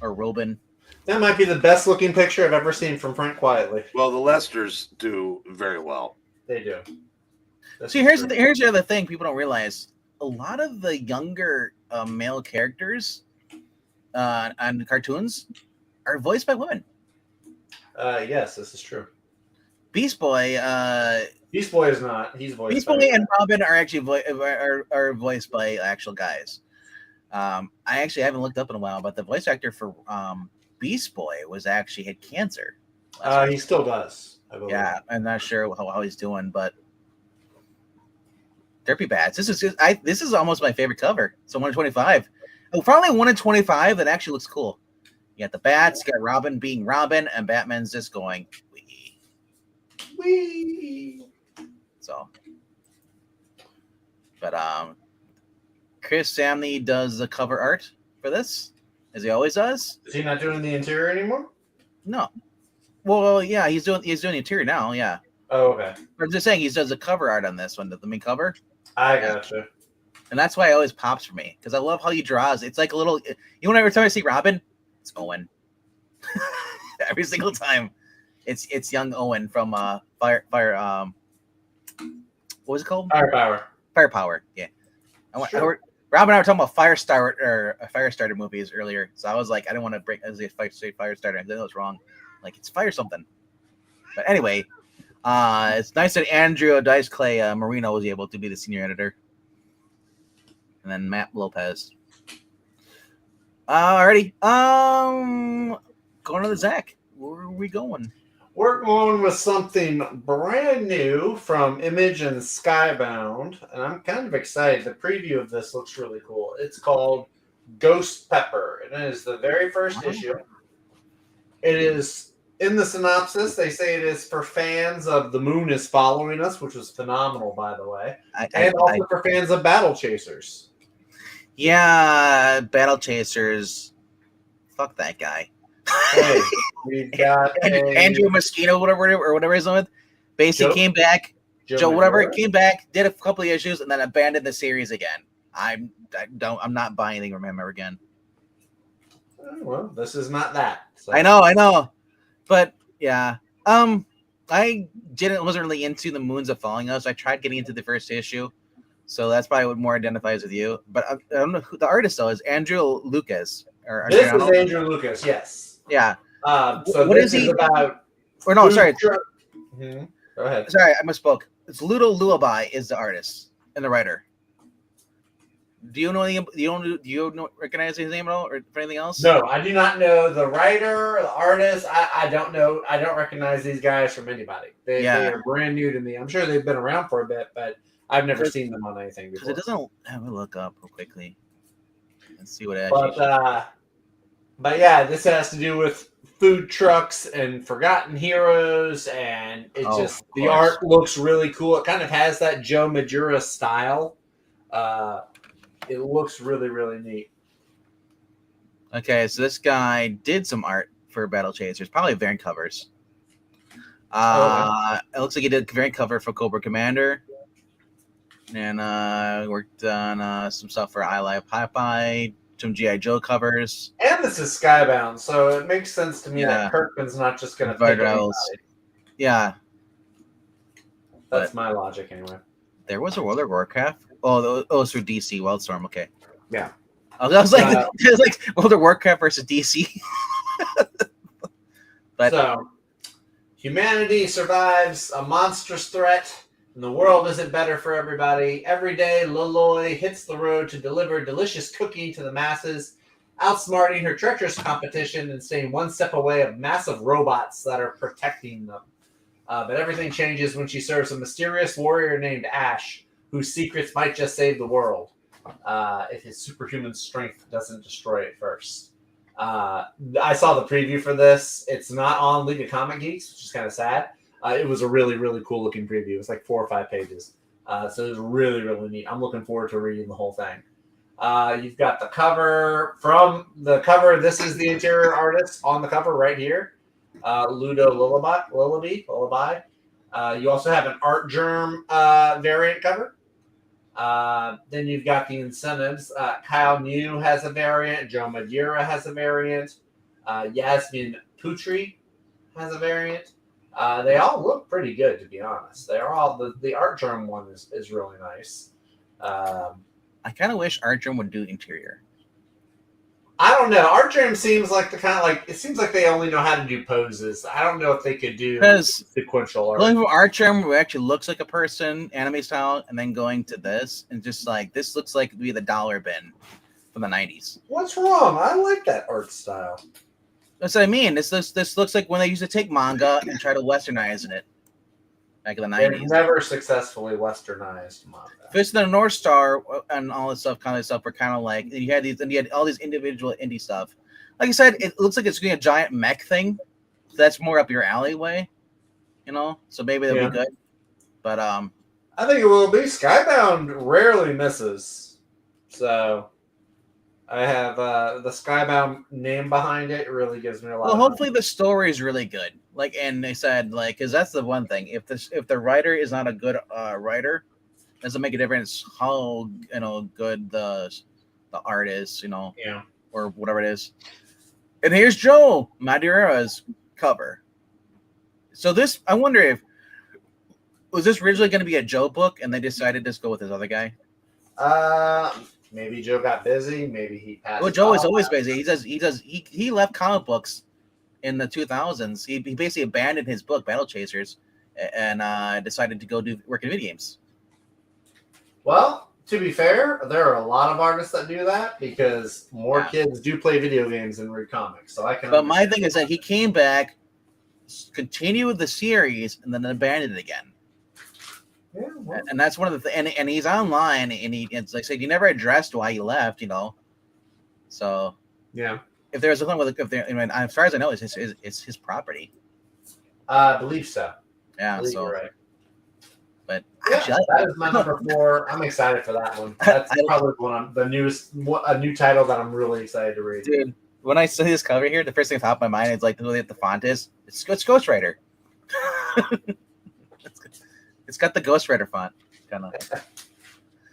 Speaker 1: Or Robin.
Speaker 3: That might be the best looking picture I've ever seen from Frank Quietly.
Speaker 2: Well, the Lesters do very well.
Speaker 3: They do.
Speaker 1: See, here's the other thing people don't realize. A lot of the younger male characters on the cartoons are voiced by women.
Speaker 3: Yes, this is true.
Speaker 1: Beast Boy.
Speaker 3: Beast Boy is not. He's voiced.
Speaker 1: Beast Boy and Robin are actually are voiced by actual guys. I actually haven't looked up in a while, but the voice actor for Beast Boy had cancer.
Speaker 3: He still does. I believe.
Speaker 1: Yeah, I'm not sure how he's doing, but Derpy Bats. This is almost my favorite cover. So 125. Oh, finally 125 that actually looks cool. You got the bats, you got Robin being Robin, and Batman's just going wee. So, but Chris Samney does the cover art for this, as he always does.
Speaker 3: Is he not doing the interior anymore?
Speaker 1: No. Well, yeah, he's doing the interior now. Yeah.
Speaker 3: Oh, okay.
Speaker 1: I'm just saying he does the cover art on this one, the main cover.
Speaker 3: I gotcha.
Speaker 1: And that's why it always pops for me, because I love how he draws. It's like a little, every time I see Robin, it's Owen. Every single time, it's young Owen from Fire. What was it called? Firepower. Yeah.
Speaker 3: Sure.
Speaker 1: Rob and I were talking about Firestarter movies earlier, so I was like, I didn't want to break as a Firestarter. I think it was wrong. Like it's Fire something. But anyway, it's nice that Andrew Dice Clay Marino was able to be the senior editor, and then Matt Lopez. Alrighty, going to the Zach. Where are we going?
Speaker 3: We're going with something brand new from Image and Skybound, and I'm kind of excited. The preview of this looks really cool. It's called Ghost Pepper, and it is the very first issue. It is, in the synopsis, they say it is for fans of The Moon is Following Us, which was phenomenal, by the way, and also for fans of Battle Chasers.
Speaker 1: Yeah, Battle Chasers. Fuck that guy.
Speaker 3: Hey, we got
Speaker 1: Andrew Mosquito, whatever his name is. Basically came back, came back, did a couple of issues, and then abandoned the series again. I'm not buying anything from him ever again.
Speaker 3: Well, this is not that. So.
Speaker 1: I know, but yeah. I wasn't really into the Moons of Following Us. I tried getting into the first issue, so that's probably what more identifies with you. But I don't know who the artist though is. Andrew Lucas.
Speaker 3: This is Andrew Lucas. Yes.
Speaker 1: Yeah.
Speaker 3: So what is he about?
Speaker 1: Or no, sorry.
Speaker 3: Mm-hmm. Go ahead.
Speaker 1: Sorry, I misspoke. It's Ludo Lullaby is the artist and the writer. Do you know anything? Do you recognize his name at all, or anything else?
Speaker 3: No, I do not know the writer, the artist. I don't know. I don't recognize these guys from anybody. They are brand new to me. I'm sure they've been around for a bit, but I've never seen them on anything before.
Speaker 1: Because it doesn't. Have a look up real quickly. Let's see what it actually.
Speaker 3: But yeah, this has to do with food trucks and forgotten heroes, and the art looks really cool. It kind of has that Joe Madura style. It looks really, really neat.
Speaker 1: Okay, so this guy did some art for Battle Chasers, probably variant covers. It looks like he did a variant cover for Cobra Commander, and worked on some stuff for I Live Popeye, some GI Joe covers.
Speaker 3: And this is Skybound, so it makes sense to me
Speaker 1: Yeah.
Speaker 3: that Kirkman's not just going to pick
Speaker 1: Fighter
Speaker 3: anybody.
Speaker 1: Owls. Yeah,
Speaker 3: That's
Speaker 1: but-
Speaker 3: my logic anyway.
Speaker 1: there was a World of Warcraft. Oh, it's for DC Wildstorm. Okay.
Speaker 3: Yeah.
Speaker 1: I was like, I was like World of Warcraft versus DC. But
Speaker 3: So, humanity survives a monstrous threat, and the world isn't better for everybody. Every day, Loloy hits the road to deliver delicious cookie to the masses, outsmarting her treacherous competition and staying one step away of massive robots that are protecting them. But everything changes when she serves a mysterious warrior named Ash, whose secrets might just save the world if his superhuman strength doesn't destroy it first. I saw the preview for this. It's not on League of Comic Geeks, which is kind of sad. It was a really, really cool looking preview. It was like 4 or 5 pages. So it was really, really neat. I'm looking forward to reading the whole thing. You've got the cover. From the cover, this is the interior artist on the cover right here. Ludo Lullaby. You also have an Art Germ variant cover. Then you've got the incentives. Kyle New has a variant. Joe Madeira has a variant. Yasmin Putri has a variant. They all look pretty good, to be honest. They're all the Art Germ one is really nice.
Speaker 1: I kind of wish Art Germ would do interior.
Speaker 3: I don't know. Art Germ seems like the kind of like it seems like they only know how to do poses. I don't know if they could do sequential art.
Speaker 1: Going from Art Germ, where it actually looks like a person, anime style, and then going to this, and just like this looks like it'd be the dollar bin from the 90s.
Speaker 3: What's wrong? I like that art style.
Speaker 1: That's what I mean. This looks like when they used to take manga and try to westernize it back in the 90s.
Speaker 3: They've never successfully westernized manga.
Speaker 1: Fist of the North Star and all this stuff, kind of stuff, were kind of like you had all these individual indie stuff. Like I said, it looks like it's going to be a giant mech thing. So that's more up your alleyway, you know. So maybe that'll be good. But
Speaker 3: I think it will be. Skybound rarely misses, so I have the Skybound name behind it. It really gives me a lot.
Speaker 1: Well, hopefully the story is really good. Like, and they said like, because that's the one thing. If the writer is not a good writer, doesn't make a difference how good the art is, or whatever it is. And here's Joe Madeira's cover. So this, I wonder if was this originally going to be a Joe book, and they decided to just go with this other guy.
Speaker 3: Maybe Joe got busy. Maybe he passed.
Speaker 1: Well, Joe is always busy. He left comic books in the 2000s. He basically abandoned his book Battle Chasers and decided to go work in video games.
Speaker 3: Well, to be fair, there are a lot of artists that do that because more kids do play video games and read comics. So I can.
Speaker 1: But my thing is that he came back, continued the series, and then abandoned it again.
Speaker 3: Yeah, well.
Speaker 1: And that's one of the and he's online, and it's like I said, he never addressed why he left. So
Speaker 3: yeah.
Speaker 1: If there's something with as far as I know, it's his property.
Speaker 3: I believe so.
Speaker 1: Yeah, so
Speaker 3: you're right.
Speaker 1: But
Speaker 3: yeah,
Speaker 1: actually,
Speaker 3: that is my number 4. I'm excited for that one. That's probably a new title that I'm really excited to read.
Speaker 1: Dude, when I see this cover here, the first thing that popped in my mind is like the font is. It's Ghost Rider. It's got the Ghost Rider font, kind of.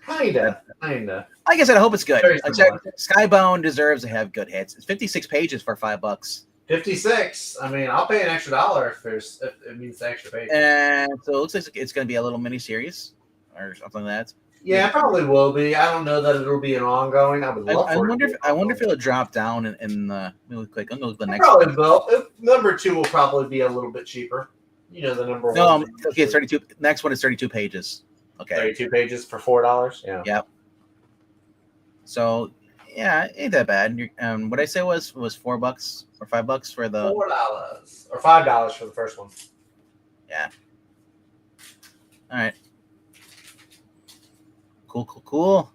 Speaker 3: Kinda.
Speaker 1: Like I said, I hope it's good. Like said, Skybound deserves to have good hits. It's 56 pages for $5.
Speaker 3: 56. I mean, I'll pay an extra $1 if it means the extra page.
Speaker 1: And so it looks like it's going to be a little mini series or something like that.
Speaker 3: Yeah, it probably will be. I don't know that it'll be an ongoing. I would love.
Speaker 1: I wonder if it'll drop down in the. Let me click. I'm going to look at the next.
Speaker 3: Probably will. Number 2 will probably be a little bit cheaper. The number 1.
Speaker 1: No, okay, it's 32. Next one is 32 pages. Okay.
Speaker 3: 32 pages for $4. Yeah.
Speaker 1: Yep. So, yeah, ain't that bad. What I say was $4 or $5 for the
Speaker 3: $4 or $5 for the first one.
Speaker 1: Yeah. All right. Cool.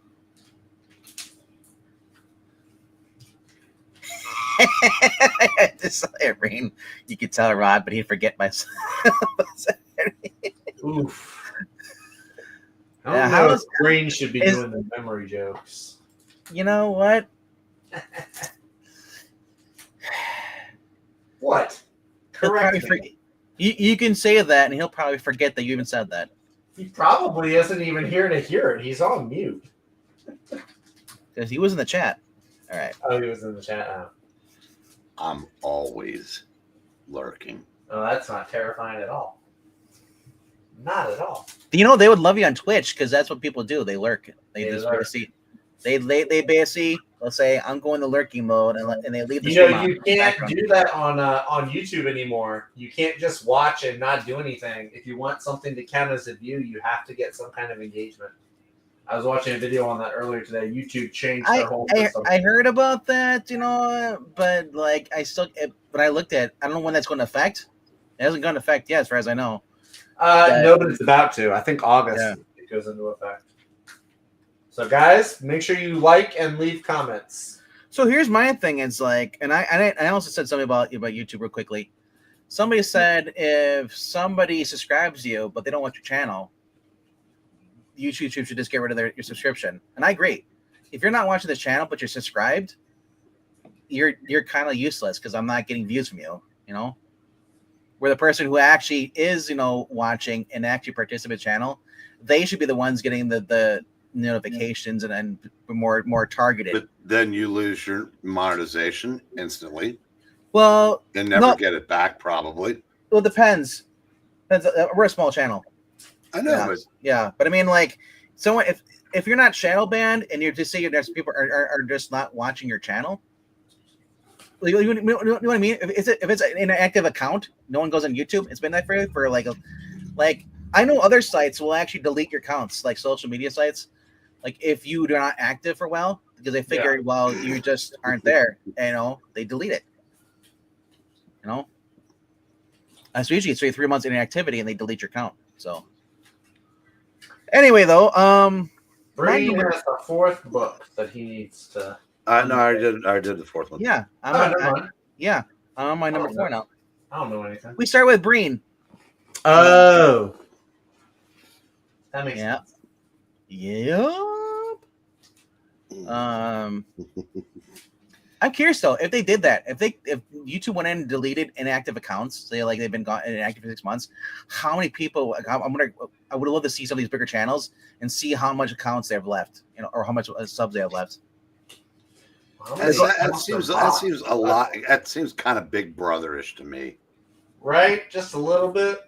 Speaker 1: This rain, you could tell Rod, but he'd forget myself.
Speaker 3: Oof. I don't know if Green should be doing the memory jokes.
Speaker 1: You know what?
Speaker 3: What? Correct.
Speaker 1: You can say that, and he'll probably forget that you even said that.
Speaker 3: He probably isn't even here to hear it. He's on mute.
Speaker 1: Because he was in the chat. All right.
Speaker 3: Oh, he was in the chat now.
Speaker 2: I'm always lurking.
Speaker 3: Oh, that's not terrifying at all. Not at all.
Speaker 1: You know, they would love you on Twitch because that's what people do. They lurk. They just
Speaker 3: lurk.
Speaker 1: basically, they basically, let's say, I'm going to lurking mode, and they leave the
Speaker 3: You know,
Speaker 1: stream on
Speaker 3: you
Speaker 1: in the
Speaker 3: can't
Speaker 1: background.
Speaker 3: do that on YouTube anymore. You can't just watch and not do anything. If you want something to count as a view, you have to get some kind of engagement. I was watching a video on that earlier today. YouTube changed their whole system.
Speaker 1: I heard about that, you know, but like but I looked at, I don't know when that's going to affect. It hasn't gone into effect yet, as far as I know.
Speaker 3: No, but it's about to. I think August it goes into effect. So, guys, make sure you like and leave comments.
Speaker 1: So here's my thing: is like, and I also said something about YouTube real quickly. Somebody said if somebody subscribes to you but they don't watch your channel, YouTube should just get rid of your subscription. And I agree. If you're not watching this channel but you're subscribed, you're kind of useless because I'm not getting views from you. You know, where the person who actually is, you know, watching and actually participates in the channel, they should be the ones getting the notifications and more targeted.
Speaker 2: But then you lose your monetization instantly.
Speaker 1: Well,
Speaker 2: and never get it back, probably.
Speaker 1: Well, it depends. We're a small channel.
Speaker 2: I know,
Speaker 1: but I mean, like, someone if you're not shadow banned and you're just saying there's people are just not watching your channel. You know what I mean? If it's an inactive account, no one goes on YouTube. It's been that for like I know other sites will actually delete your accounts, like social media sites. Like if you're not active for a while, because they figure, well, you just aren't there, you know, they delete it. You know? So usually it's 3 months inactivity and they delete your account. So anyway, though,
Speaker 3: Brady has the fourth book that he needs to.
Speaker 2: No, I did the fourth one.
Speaker 1: Yeah, I'm on my number 4 now.
Speaker 3: I don't know anything.
Speaker 1: We start with Breen.
Speaker 3: Oh, that makes sense.
Speaker 1: Yep. I'm curious though, if they did that, if YouTube went in and deleted inactive accounts, say like they've been inactive for 6 months, how many people? I would love to see some of these bigger channels and see how much accounts they have left, you know, or how much subs they have left.
Speaker 2: That seems a lot. That seems kind of Big Brother-ish to me,
Speaker 3: right? Just a little bit.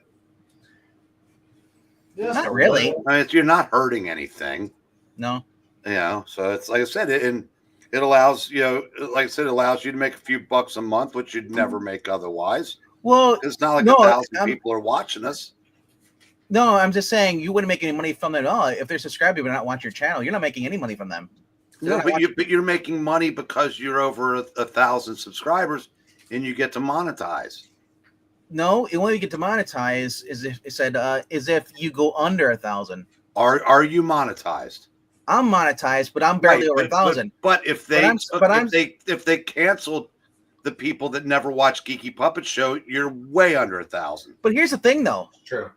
Speaker 1: Not really.
Speaker 2: I mean, you're not hurting anything.
Speaker 1: No.
Speaker 2: You know, so it's like I said, it allows, you know, like I said, it allows you to make a few bucks a month, which you'd never make otherwise.
Speaker 1: Well,
Speaker 2: it's not like 1,000 people are watching us.
Speaker 1: No, I'm just saying you wouldn't make any money from them at all. If they're subscribed but not watching your channel, you're not making any money from them.
Speaker 2: No, but you're making money because you're over 1,000 subscribers and you get to monetize.
Speaker 1: No, the only way you get to monetize is if it said is if you go under 1,000.
Speaker 2: Are you monetized?
Speaker 1: I'm monetized, but I'm barely over 1,000.
Speaker 2: But if they canceled the people that never watch Geeky Puppet Show, you're way under 1,000.
Speaker 1: But here's the thing, though.
Speaker 3: True.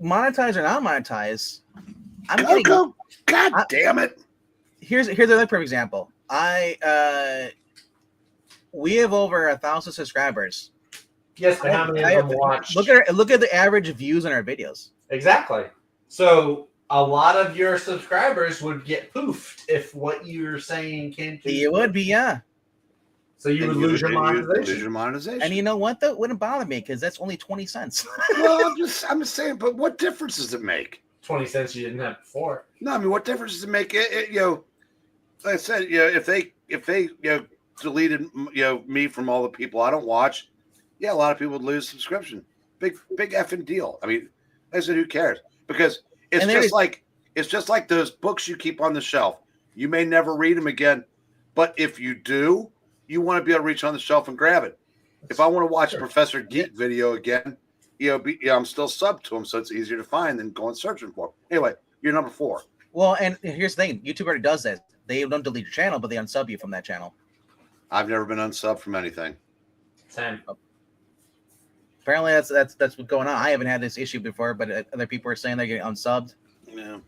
Speaker 1: Monetize or not monetize,
Speaker 2: God damn it!
Speaker 1: Here's another perfect example. We have over 1,000 subscribers.
Speaker 3: Yes, but how many of them watch?
Speaker 1: Look at the average views on our videos.
Speaker 3: Exactly. So a lot of your subscribers would get poofed if what you're saying came to.
Speaker 1: You would be, yeah.
Speaker 3: So you would lose your monetization.
Speaker 2: Lose your monetization.
Speaker 1: And you know what? That wouldn't bother me because that's only 20 cents.
Speaker 2: Well, I'm just saying. But what difference does it make?
Speaker 3: 20 cents you didn't have before.
Speaker 2: No, I mean, what difference does it make? You know, like I said, you know, if they you know deleted me from all the people I don't watch, yeah, a lot of people would lose subscription. Big effing deal. I mean, like I said, who cares? Because it's just like those books you keep on the shelf. You may never read them again, but if you do, you want to be able to reach on the shelf and grab it. If I want to watch a Professor Geek video again, I'm still subbed to him, so it's easier to find than going searching for him. Anyway, you're number 4.
Speaker 1: Well, and here's the thing: YouTube already does that. They don't delete your channel, but they unsub you from that channel.
Speaker 2: I've never been unsubbed from anything.
Speaker 3: Same.
Speaker 1: Apparently, that's what's going on. I haven't had this issue before, but other people are saying they're getting unsubbed.
Speaker 2: Yeah.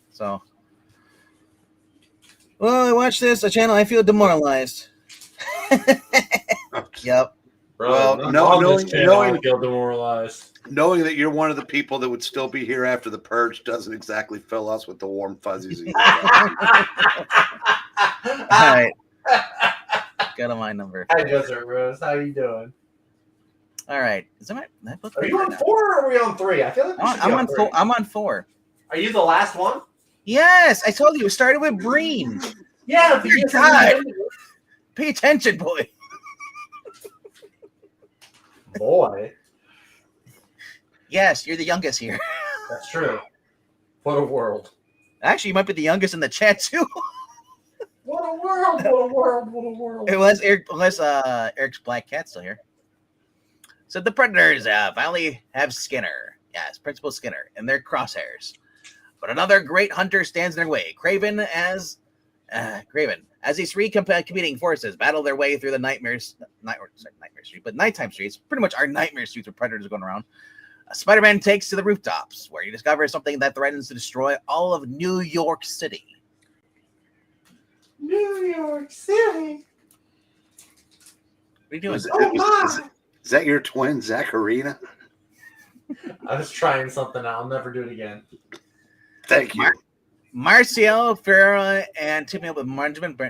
Speaker 1: So, well, I watched this channel. I feel demoralized. Yep.
Speaker 3: Bro,
Speaker 2: well,
Speaker 3: knowing feel demoralized.
Speaker 2: Knowing that you're one of the people that would still be here after the purge doesn't exactly fill us with the warm fuzzies.
Speaker 1: right. Go to my number.
Speaker 3: Hi, Desert Rose. How you doing?
Speaker 1: All right. Is that my book?
Speaker 3: Are you on 4 or are we on 3? I feel like we should be on 3.
Speaker 1: I'm on 4.
Speaker 3: Are you the last one?
Speaker 1: Yes, I told you. It started with Breen.
Speaker 3: Yeah, but
Speaker 1: God. Pay attention, boy.
Speaker 3: Boy.
Speaker 1: Yes, you're the youngest here.
Speaker 3: That's true. What a world.
Speaker 1: Actually, you might be the youngest in the chat too.
Speaker 3: What a world! What a world! What a world!
Speaker 1: Unless Eric's Black Cat still here. So the Predators finally have Skinner. Yes, Principal Skinner in their crosshairs. But another great hunter stands in their way. Craven as these three competing forces battle their way through the nighttime streets. Pretty much our nightmare streets with predators going around. Spider-Man takes to the rooftops, where he discovers something that threatens to destroy all of New York City.
Speaker 3: New York City.
Speaker 1: What are you doing?
Speaker 2: Is that your twin, Zacharina?
Speaker 3: I was trying something out. I'll never do it again.
Speaker 2: Thank you.
Speaker 1: Marcial Ferreira and teaming up with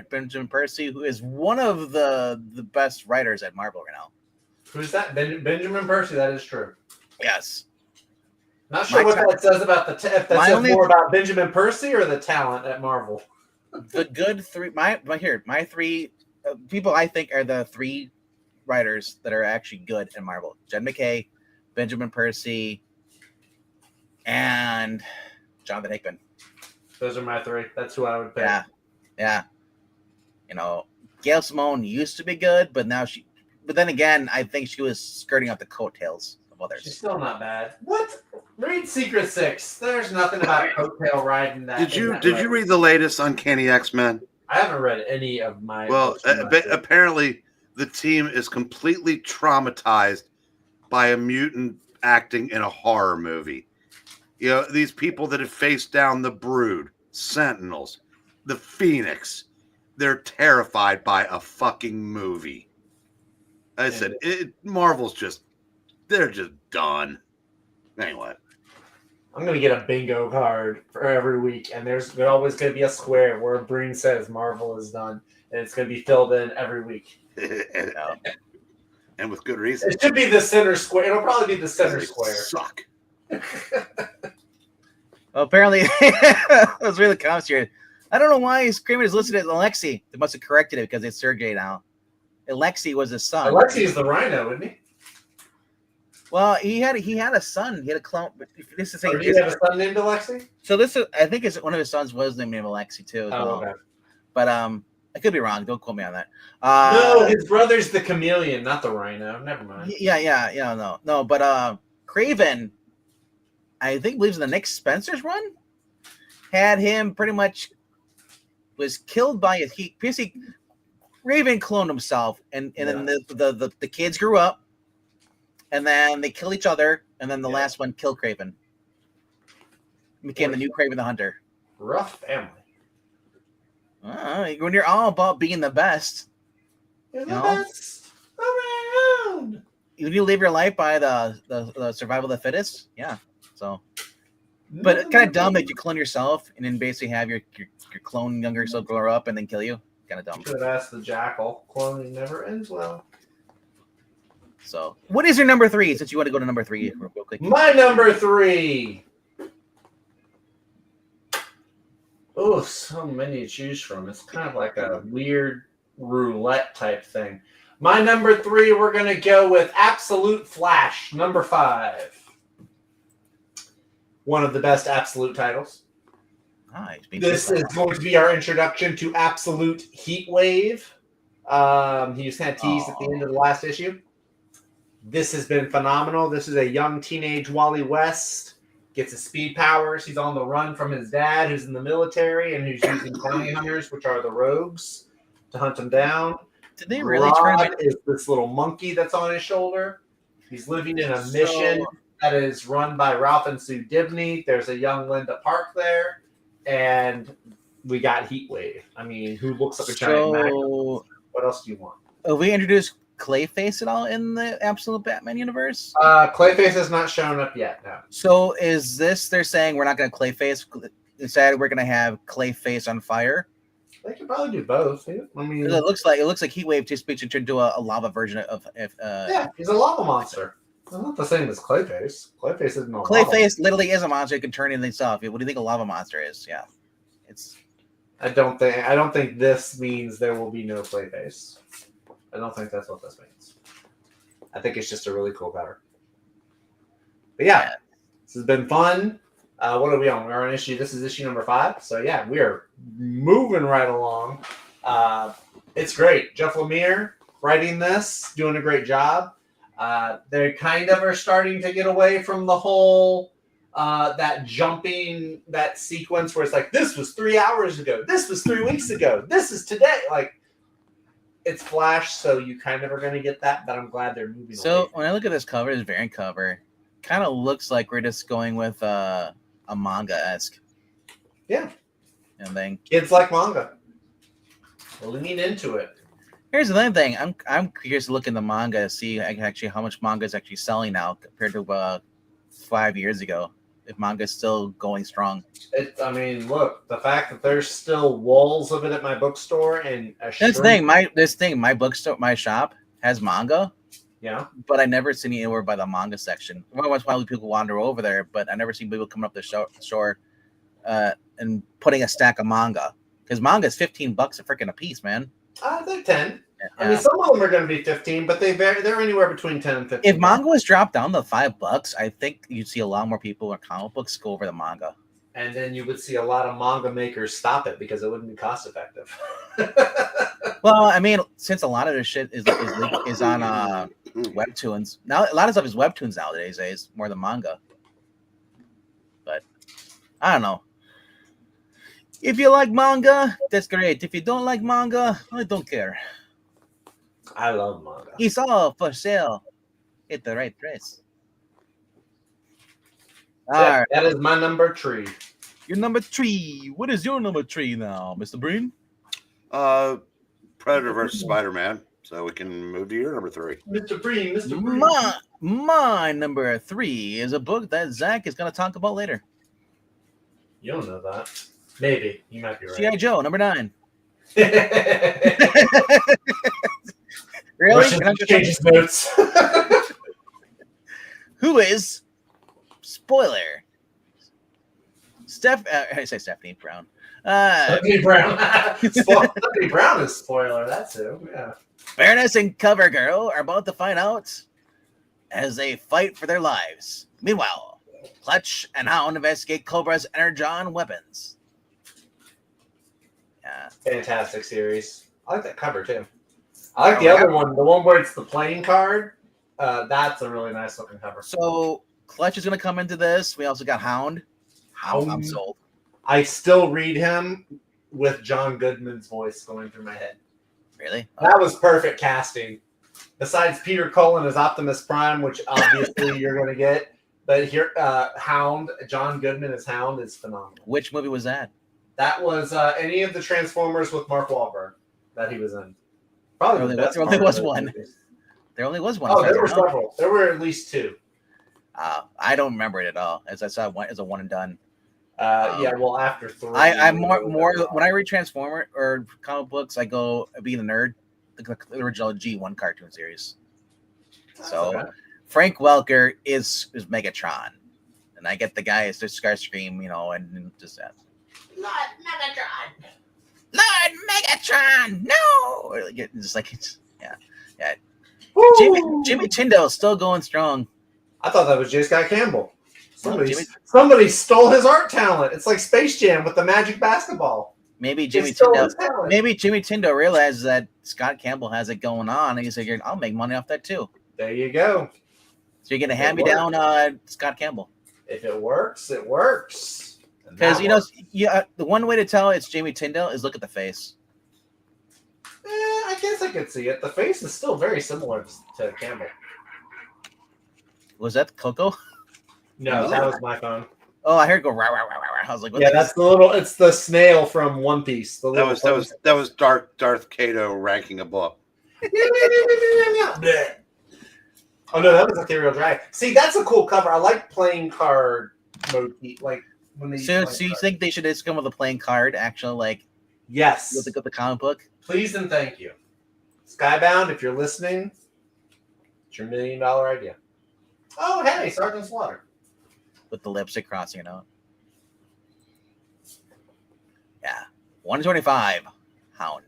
Speaker 1: Benjamin Percy, who is one of the best writers at Marvel right now.
Speaker 3: Who's that? Benjamin Percy. That is true.
Speaker 1: Yes.
Speaker 3: Not sure what that says about if that says more about Benjamin Percy or the talent at Marvel.
Speaker 1: The good three. My three people I think are the 3 writers that are actually good in Marvel: Jen McKay, Benjamin Percy, and Jonathan Hickman.
Speaker 3: Those are my 3. That's who I would pick.
Speaker 1: Yeah. You know, Gail Simone used to be good, but now but then again, I think she was skirting up the coattails of others.
Speaker 3: She's still not bad. What? Read Secret Six. There's nothing about coattail riding that.
Speaker 2: Did you read the latest Uncanny X-Men?
Speaker 3: I haven't read any of my.
Speaker 2: Well, apparently the team is completely traumatized by a mutant acting in a horror movie. You know, these people that have faced down the Brood, Sentinels, the Phoenix, they're terrified by a fucking movie. I said, Marvel's they're just done. Anyway.
Speaker 3: I'm going to get a bingo card for every week, and there's always going to be a square where Breen says Marvel is done, and it's going to be filled in every week.
Speaker 2: And with good reason.
Speaker 3: It should be the center square. It'll probably be the center square.
Speaker 2: Suck.
Speaker 1: Well, apparently, those really comments here. I don't know why Screamer is listed as Alexei. They must have corrected it because it's Sergey now. Alexei was his son.
Speaker 3: Alexei is the Rhino, isn't he?
Speaker 1: Well, he had a son. He had a clone. But this is
Speaker 3: Did he have a son named Alexei?
Speaker 1: So this is, I think, one of his sons was named Alexei too. As well.
Speaker 3: Okay.
Speaker 1: But I could be wrong. Don't quote me on that.
Speaker 3: No, his brother's the Chameleon, not the Rhino. Never mind.
Speaker 1: Yeah. No. But Craven, I think, believes in the Nick Spencer's run, had him pretty much was killed by Raven cloned himself, and then the kids grew up, and then they kill each other, and then the last one killed Craven. Became the new Craven the Hunter.
Speaker 3: Rough family.
Speaker 1: When you're all about being the best,
Speaker 3: you're the best around.
Speaker 1: When you live your life by the survival of the fittest, yeah. So, but it's kind of dumb that you clone yourself and then basically have your clone younger self grow up and then kill you. Kind of dumb.
Speaker 3: Should have asked the Jackal. Cloning never ends well.
Speaker 1: So, what is your number 3? Since you want to go to number 3 real quick.
Speaker 3: My number 3. Oh, so many to choose from. It's kind of like a weird roulette type thing. My number 3, we're going to go with Absolute Flash, number 5. One of the best Absolute titles. This is going to be our introduction to Absolute Heatwave. He was kind of teased at the end of the last issue. This has been phenomenal. This is a young teenage Wally West. Gets his speed powers. He's on the run from his dad, who's in the military, and who's using bounty hunters, which are the rogues, to hunt him down.
Speaker 1: Did they really
Speaker 3: Rod is this little monkey that's on his shoulder. He's living in a mission that is run by Ralph and Sue Dibney. There's a young Linda Park there, and we got Heatwave. I mean, who looks like a giant magnet? What else do you want?
Speaker 1: Have we introduced Clayface at all in the Absolute Batman universe?
Speaker 3: Clayface has not shown up yet, no.
Speaker 1: So is this, they're saying we're not going to Clayface, instead we're going to have Clayface on fire?
Speaker 3: They could probably do both. I mean,
Speaker 1: It looks like Heatwave just turned into a lava version of
Speaker 3: yeah, he's a lava monster. It's not the same as Clayface. Clayface isn't a lava.
Speaker 1: Clayface. Literally is a monster. It can turn anything off. What do you think a lava monster is? Yeah, it's.
Speaker 3: I don't think this means there will be no Clayface. I don't think that's what this means. I think it's just a really cool cover. But yeah, this has been fun. What are we on? We're on issue. This is issue number 5. So yeah, we are moving right along. It's great. Jeff Lemire writing this, doing a great job. They kind of are starting to get away from the whole that jumping, that sequence where it's like, this was 3 hours ago, this was 3 weeks ago, this is today. Like, it's Flash, so you kind of are going to get that, but I'm glad they're moving.
Speaker 1: So when I look at this cover, this variant cover, kind of looks like we're just going with a manga-esque.
Speaker 3: Yeah.
Speaker 1: Thing.
Speaker 3: Kids like manga. Lean into it.
Speaker 1: Here's the other thing. I'm curious to look in the manga to see actually how much manga is actually selling now compared to 5 years ago. If manga is still going strong.
Speaker 3: I mean, look, the fact that there's still walls of it at my bookstore and
Speaker 1: my bookstore, my shop has manga.
Speaker 3: Yeah.
Speaker 1: But I never seen it anywhere by the manga section. Once while people wander over there, but I never seen people coming up the store and putting a stack of manga. Because manga is $15 a freaking a piece, man.
Speaker 3: They're 10. I mean, some of them are going to be 15, but they're anywhere between 10 and 15.
Speaker 1: If manga was dropped down to $5, I think you'd see a lot more people in comic books go over the manga.
Speaker 3: And then you would see a lot of manga makers stop it because it wouldn't be cost effective.
Speaker 1: Well, I mean, since a lot of this shit is on webtoons now, a lot of stuff is webtoons nowadays, more than manga. But I don't know. If you like manga, that's great. If you don't like manga, I don't care.
Speaker 3: I love manga.
Speaker 1: It's all for sale at the right price. All right.
Speaker 3: That is my number 3.
Speaker 1: Your number 3. What is your number 3 now, Mr. Breen?
Speaker 2: Predator versus Spider-Man. So we can move to your number 3.
Speaker 3: Mr. Breen.
Speaker 1: My number 3 is a book that Zach is going to talk about later.
Speaker 3: You don't know that. Maybe. You might be right.
Speaker 1: G.I. Joe, number 9. Really?
Speaker 3: Change his notes.
Speaker 1: Who is spoiler? I say Stephanie Brown.
Speaker 3: Stephanie Brown. Stephanie Brown is spoiler. That's who. Yeah.
Speaker 1: Baroness and CoverGirl are about to find out as they fight for their lives. Meanwhile, Clutch and Hound investigate Cobra's energon weapons. Yeah.
Speaker 3: Fantastic series. I like that cover too. I like the other one, the one where it's the playing card. That's a really nice looking cover.
Speaker 1: So Clutch is going to come into this. We also got Hound. I'm sold.
Speaker 3: I still read him with John Goodman's voice going through my head.
Speaker 1: Really?
Speaker 3: That was perfect casting. Besides Peter Cullen as Optimus Prime, which obviously you're going to get, but here, Hound, John Goodman as Hound is phenomenal.
Speaker 1: Which movie was that?
Speaker 3: That was any of the Transformers with Mark Wahlberg that he was in. Probably
Speaker 1: there only was one. There only was one.
Speaker 3: Oh, there were several. There were at least 2.
Speaker 1: I don't remember it at all. As I saw it as a one and done.
Speaker 3: Well, after 3.
Speaker 1: I'm more when I read Transformer or comic books, I go being a nerd. The original G1 cartoon series. So okay. Frank Welker is Megatron, and I get the guy is just Starscream, and just that.
Speaker 3: Lord Megatron.
Speaker 1: Lord Megatron, no! Just like yeah. Jimmy Tyndall still going strong.
Speaker 3: I thought that was J. Scott Campbell. Somebody stole his art talent. It's like Space Jam with the magic basketball.
Speaker 1: Maybe Jimmy Tyndall realizes that Scott Campbell has it going on, and he's like, "I'll make money off that too."
Speaker 3: There you go.
Speaker 1: So you're gonna hand me down Scott Campbell.
Speaker 3: If it works, it works.
Speaker 1: Because the one way to tell it's Jimmy Tyndall is look at the face.
Speaker 3: I guess I could see it. The face is still very similar to Campbell.
Speaker 1: Was that Coco?
Speaker 3: No, that was my phone.
Speaker 1: Oh, I heard it go rah, rah, rah, rah. I was like, what
Speaker 3: that's it's the snail from One Piece.
Speaker 2: That was Darth Kato ranking a book.
Speaker 3: Oh no, that was Ethereal Dragon. See, that's a cool cover. I like playing card motif. Like when they
Speaker 1: So you think they should just come with a playing card, actually, like
Speaker 3: Yes.
Speaker 1: Look at the comic book.
Speaker 3: Please and thank you. Skybound, if you're listening, it's your $1 million idea. Oh, hey, Sergeant Slaughter.
Speaker 1: With the lipstick crossing it out. Yeah. 125. Hound.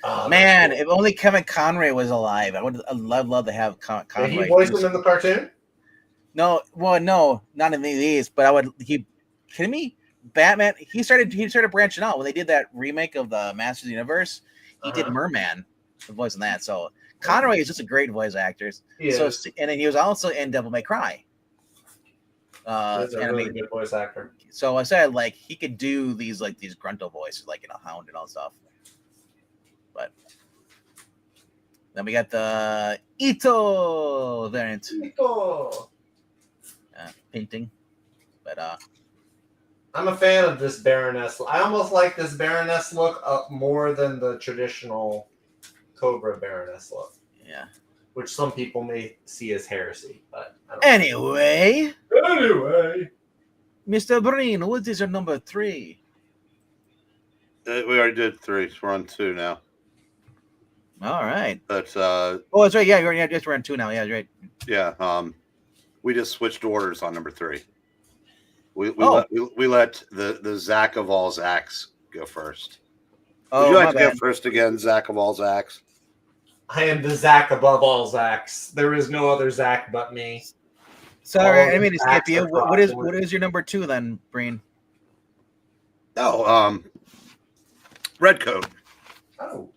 Speaker 3: Oh,
Speaker 1: Man,
Speaker 3: cool.
Speaker 1: if only Kevin Conroy was alive, I'd love to have
Speaker 3: Did
Speaker 1: Conroy.
Speaker 3: he voice him in the cartoon?
Speaker 1: No, well, no, not in these, but I would. Kidding me? Batman. He started branching out when they did that remake of the Masters of the Universe. He did Merman, the voice in that. So Conroy is just a great voice actor. So and then he was also in Devil May Cry.
Speaker 3: He's a really good voice actor.
Speaker 1: So I said like he could do these gruntle voices like Hound and all stuff. But then we got the Ito variant. Painting. But
Speaker 3: I'm a fan of this Baroness. I almost like this Baroness look more than the traditional Cobra Baroness look.
Speaker 1: Yeah.
Speaker 3: Which some people may see as heresy, but I don't
Speaker 1: Anyway,
Speaker 3: Mr.
Speaker 1: Breen, what is your number 3?
Speaker 2: We already did 3. So we're on 2 now.
Speaker 1: All right.
Speaker 2: But
Speaker 1: oh, that's right. Yeah, we're on 2 now. Yeah, right.
Speaker 2: Yeah. We just switched orders on number 3. We let the Zach of all Zachs go first. Would you like to go first again, Zach of all Zachs?
Speaker 3: I am the Zach above all Zachs. There is no other Zach but me.
Speaker 1: Sorry, I mean to skip you. What is your number 2 then, Breen?
Speaker 2: Oh, Redcoat.
Speaker 3: Oh,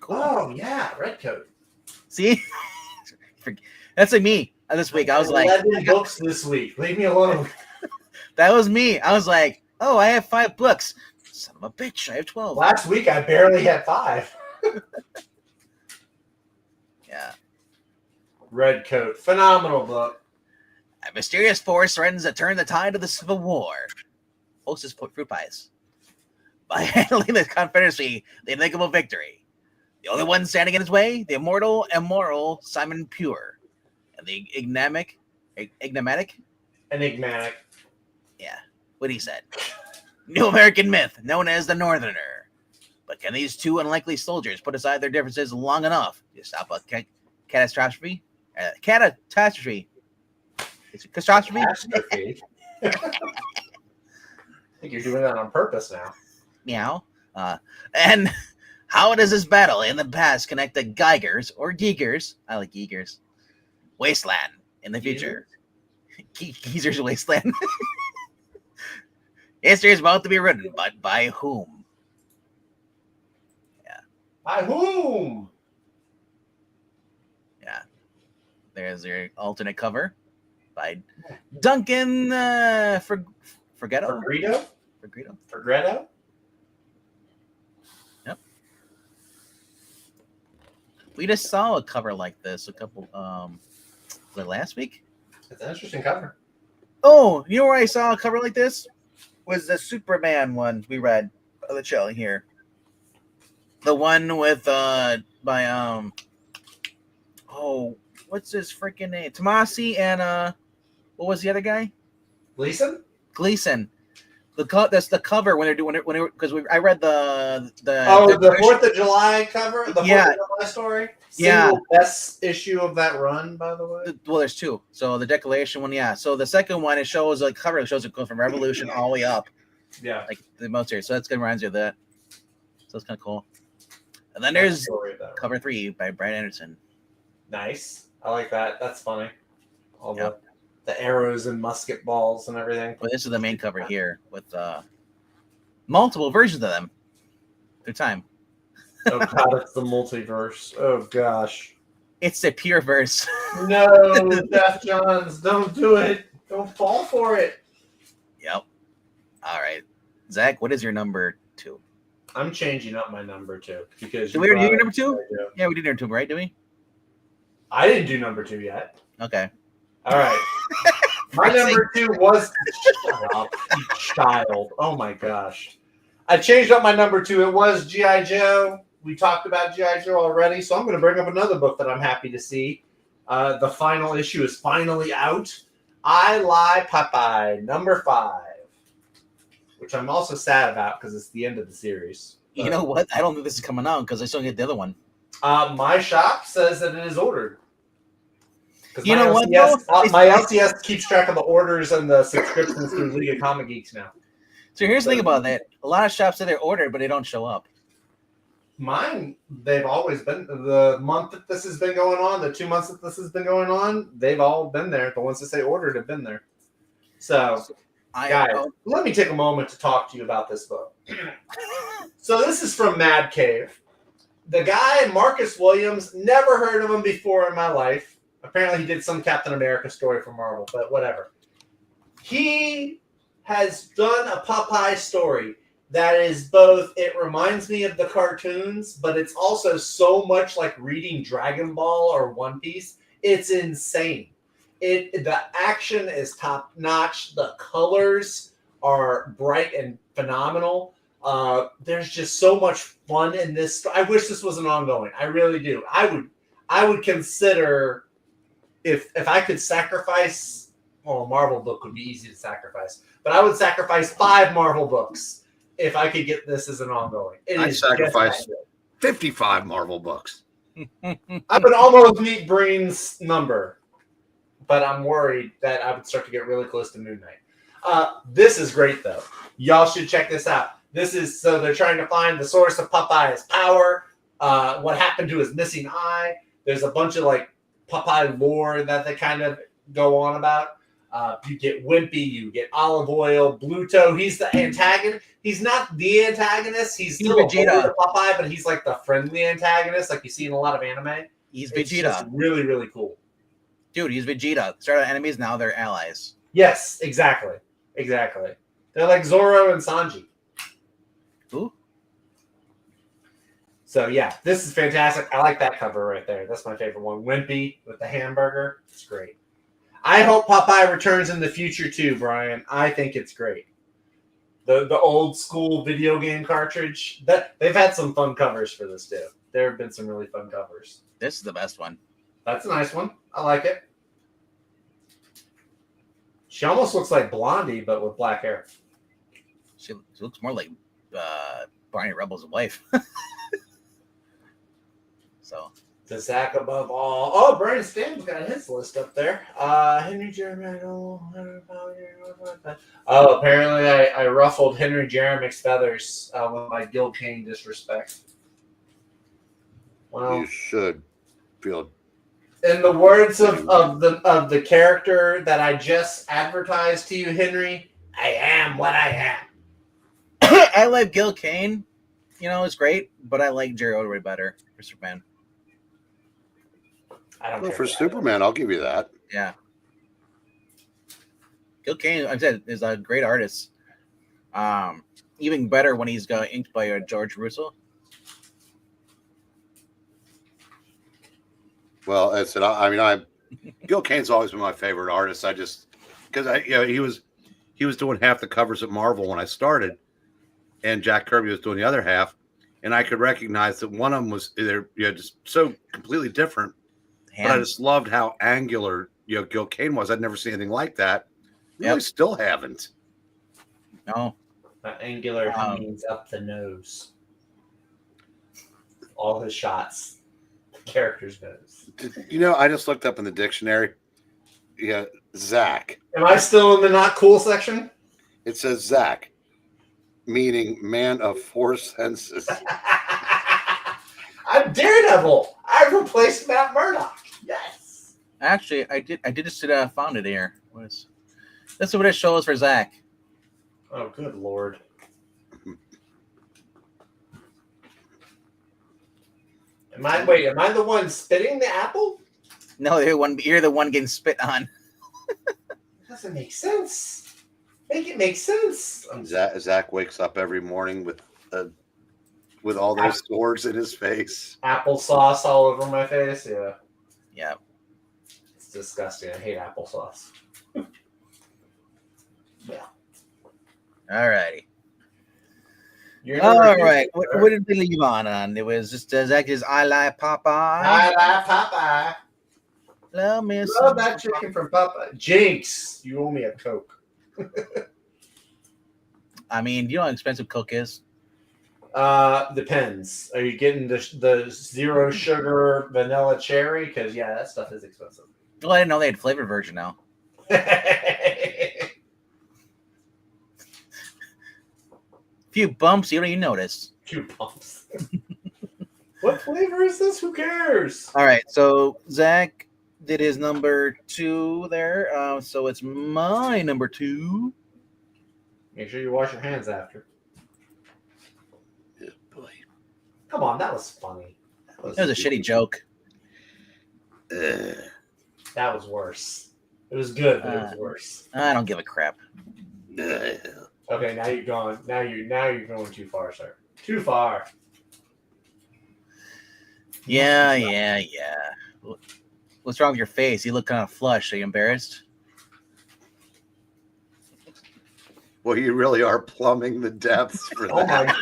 Speaker 1: cool.
Speaker 3: Oh yeah, Redcoat.
Speaker 1: See, that's like me this week. I was
Speaker 3: 11 books this week. Leave me alone.
Speaker 1: That was me. I was like, oh, I have 5 books. Son of a bitch, I have 12.
Speaker 3: Last week I barely had 5.
Speaker 1: Yeah.
Speaker 3: Redcoat, phenomenal book.
Speaker 1: A mysterious force threatens to turn the tide of the Civil War. Hostess fruit pies. By handling the Confederacy, the enigmatic victory. The only one standing in his way, the immortal, immoral Simon Pure. And the enigmatic. Yeah, what he said. New American myth known as the Northerner. But can these 2 unlikely soldiers put aside their differences long enough to stop a catastrophe? Catastrophe. Is it catastrophe?
Speaker 3: I think you're doing that on purpose now.
Speaker 1: Meow. And how does this battle in the past connect the Geigers or Geekers? I like Geekers. Wasteland in the future. Geezer's Wasteland. History is about to be written, but by whom? Yeah.
Speaker 3: By whom?
Speaker 1: Yeah. There's your alternate cover by Duncan Forgetto?
Speaker 3: Forgetto?
Speaker 1: Yep. We just saw a cover like this a couple like last week.
Speaker 3: It's an interesting cover.
Speaker 1: Oh, you know where I saw a cover like this? Was the Superman one we read on the show here. The one with by what's his freaking name? Tomasi and what was the other guy? Gleason. That's the cover when they're doing it because I read the
Speaker 3: 4th of July cover, the 4th of July story. Best issue of that run, by the way.
Speaker 1: Well, there's 2. So the Declaration one, yeah. So the second one, it shows a cover. It shows it going from Revolution all the way up.
Speaker 3: Yeah,
Speaker 1: like the most here. So that's gonna remind you of that. So it's kind of cool. And then there's cover 3 by Brad Anderson.
Speaker 3: Nice, I like that. That's funny. All the arrows and musket balls and everything.
Speaker 1: Well, this is the main cover here with multiple versions of them through time.
Speaker 3: Oh god, it's the multiverse. Oh gosh.
Speaker 1: It's the pure verse.
Speaker 3: No, Jeff Johns, don't do it. Don't fall for it.
Speaker 1: Yep. All right. Zach, what is your number 2?
Speaker 3: I'm changing up my number 2 because
Speaker 1: did we already do your number 2? Yeah, we did number 2, right? Did we?
Speaker 3: I didn't do number 2 yet.
Speaker 1: Okay.
Speaker 3: All right. My number 2 was shut up, you child. Oh my gosh. I changed up my number 2. It was G.I. Joe. We talked about G.I. Joe already, so I'm going to bring up another book that I'm happy to see. The final issue is finally out. I Lie Popeye, number 5. which I'm also sad about because it's the end of the series.
Speaker 1: You know what? I don't think this is coming out because I still get the other one.
Speaker 3: My shop says that it is ordered.
Speaker 1: You know what, though?
Speaker 3: My LCS keeps track of the orders and the subscriptions through League of Comic Geeks now.
Speaker 1: So here's the thing about that. A lot of shops say they're ordered, but they don't show up.
Speaker 3: Mine, they've always been. The month that this has been going on, the 2 months that this has been going on, they've all been there. The ones that say ordered have been there. So, guys, let me take a moment to talk to you about this book. So this is from Mad Cave. The guy, Marcus Williams, never heard of him before in my life. Apparently he did some Captain America story for Marvel, but whatever. He has done a Popeye story that is both, it reminds me of the cartoons, but it's also so much like reading Dragon Ball or One Piece. It's insane. The action is top notch. The colors are bright and phenomenal. There's just so much fun in this. I wish this was an ongoing. I really do. I would consider if I could sacrifice. Well, a Marvel book would be easy to sacrifice, but I would sacrifice 5 Marvel books if I could get this as an ongoing.
Speaker 2: I'd sacrifice 55 Marvel books.
Speaker 3: I would almost meet Breen's number, but I'm worried that I would start to get really close to Moon Knight. This is great, though. Y'all should check this out. So they're trying to find the source of Popeye's power, what happened to his missing eye. There's a bunch of like Popeye lore that they kind of go on about. You get Wimpy, you get Olive Oil, Bluto. He's the antagonist. He's not the antagonist. He's still a Vegeta. Popeye, but he's like the friendly antagonist, like you see in a lot of anime.
Speaker 1: He's Vegeta.
Speaker 3: It's really, really cool.
Speaker 1: Dude, he's Vegeta. Started enemies, now they're allies.
Speaker 3: Yes, exactly. Exactly. They're like Zoro and Sanji.
Speaker 1: Ooh.
Speaker 3: So, yeah, this is fantastic. I like that cover right there. That's my favorite one. Wimpy with the hamburger. It's great. I hope Popeye returns in the future, too, Brian. I think it's great. The old school video game cartridge. They've had some fun covers for this, too. There have been some really fun covers.
Speaker 1: This is the best one.
Speaker 3: That's a nice one. I like it. She almost looks like Blondie, but with black hair.
Speaker 1: She looks more like Barney Rubble's wife. So,
Speaker 3: the Zach above all. Oh, Brian Stan's got his list up there. Henry Jeremy. Oh, apparently I ruffled Henry Jeremy's feathers with my Gil Kane disrespect. Well,
Speaker 2: you should feel.
Speaker 3: In the words of the character that I just advertised to you, Henry, I am what I am.
Speaker 1: I like Gil Kane. You know, it's great, but I like Jerry Ordway better for Superman.
Speaker 3: I don't
Speaker 2: Well,
Speaker 3: care
Speaker 2: for Superman, I'll give you that.
Speaker 1: Yeah. Gil Kane, I said, is a great artist. Even better when he's got inked by George Russo.
Speaker 2: Well, I said, Gil Kane's always been my favorite artist. Because he was doing half the covers at Marvel when I started, and Jack Kirby was doing the other half, and I could recognize that one of them was just so completely different. But I just loved how angular Gil Kane was. I'd never seen anything like that. Really, still haven't.
Speaker 1: No.
Speaker 3: Angular means up the nose. All his shots. The character's nose.
Speaker 2: I just looked up in the dictionary. Yeah, Zach.
Speaker 3: Am I still in the not cool section?
Speaker 2: It says Zach, meaning man of 4 senses.
Speaker 3: I'm Daredevil. I replaced Matt Murdock. Yes.
Speaker 1: Actually, I did just found it here. This is what it shows for Zach.
Speaker 3: Oh, good Lord. Am I the one spitting the apple?
Speaker 1: No, you're the one getting spit on.
Speaker 3: It doesn't make sense. Make it make sense.
Speaker 2: Zach wakes up every morning with all those swords in his face.
Speaker 3: Applesauce all over my face. Yeah.
Speaker 1: Yeah.
Speaker 3: It's disgusting. I hate applesauce. Yeah.
Speaker 1: All righty. All right. What did we leave on? It was just Zach is I like Popeye.
Speaker 3: I like Popeye.
Speaker 1: Love me.
Speaker 3: Love that chicken from Popeye. Jinx, you owe me a Coke.
Speaker 1: I mean, you know how expensive Coke is.
Speaker 3: Depends. Are you getting the zero sugar vanilla cherry? Because yeah, that stuff is expensive.
Speaker 1: Well, I didn't know they had flavored version now. Few bumps, you don't even notice.
Speaker 3: Few pumps. What flavor is this? Who cares?
Speaker 1: All right, so Zach did his number 2 there. So it's my number 2.
Speaker 3: Make sure you wash your hands after.
Speaker 2: Yeah, boy.
Speaker 3: Come on, that was funny.
Speaker 1: That was a shitty joke.
Speaker 3: That was worse. It was good, but it was worse.
Speaker 1: I don't give a crap.
Speaker 3: Okay, now you're going. Now you're going too far, sir. Too far.
Speaker 1: Yeah. What's wrong with your face? You look kind of flushed. Are you embarrassed?
Speaker 2: Well, you really are plumbing the depths for
Speaker 3: Oh
Speaker 2: that.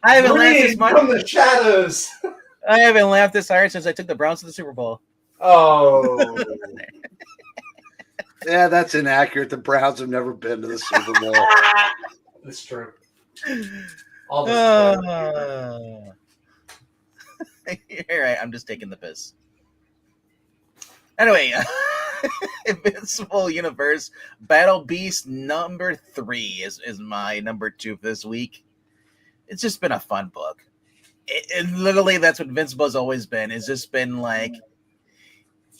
Speaker 1: I haven't laughed this much.
Speaker 3: From the shadows.
Speaker 1: I haven't laughed this hard since I took the Browns to the Super Bowl.
Speaker 3: Oh.
Speaker 2: Yeah, that's inaccurate. The Browns have never been to the Super Bowl.
Speaker 3: That's true. All this
Speaker 1: You're right. I'm just taking the piss. Anyway, Invincible Universe Battle Beast number 3 is my number 2 for this week. It's just been a fun book. It literally, that's what Invincible has always been. It's just been like,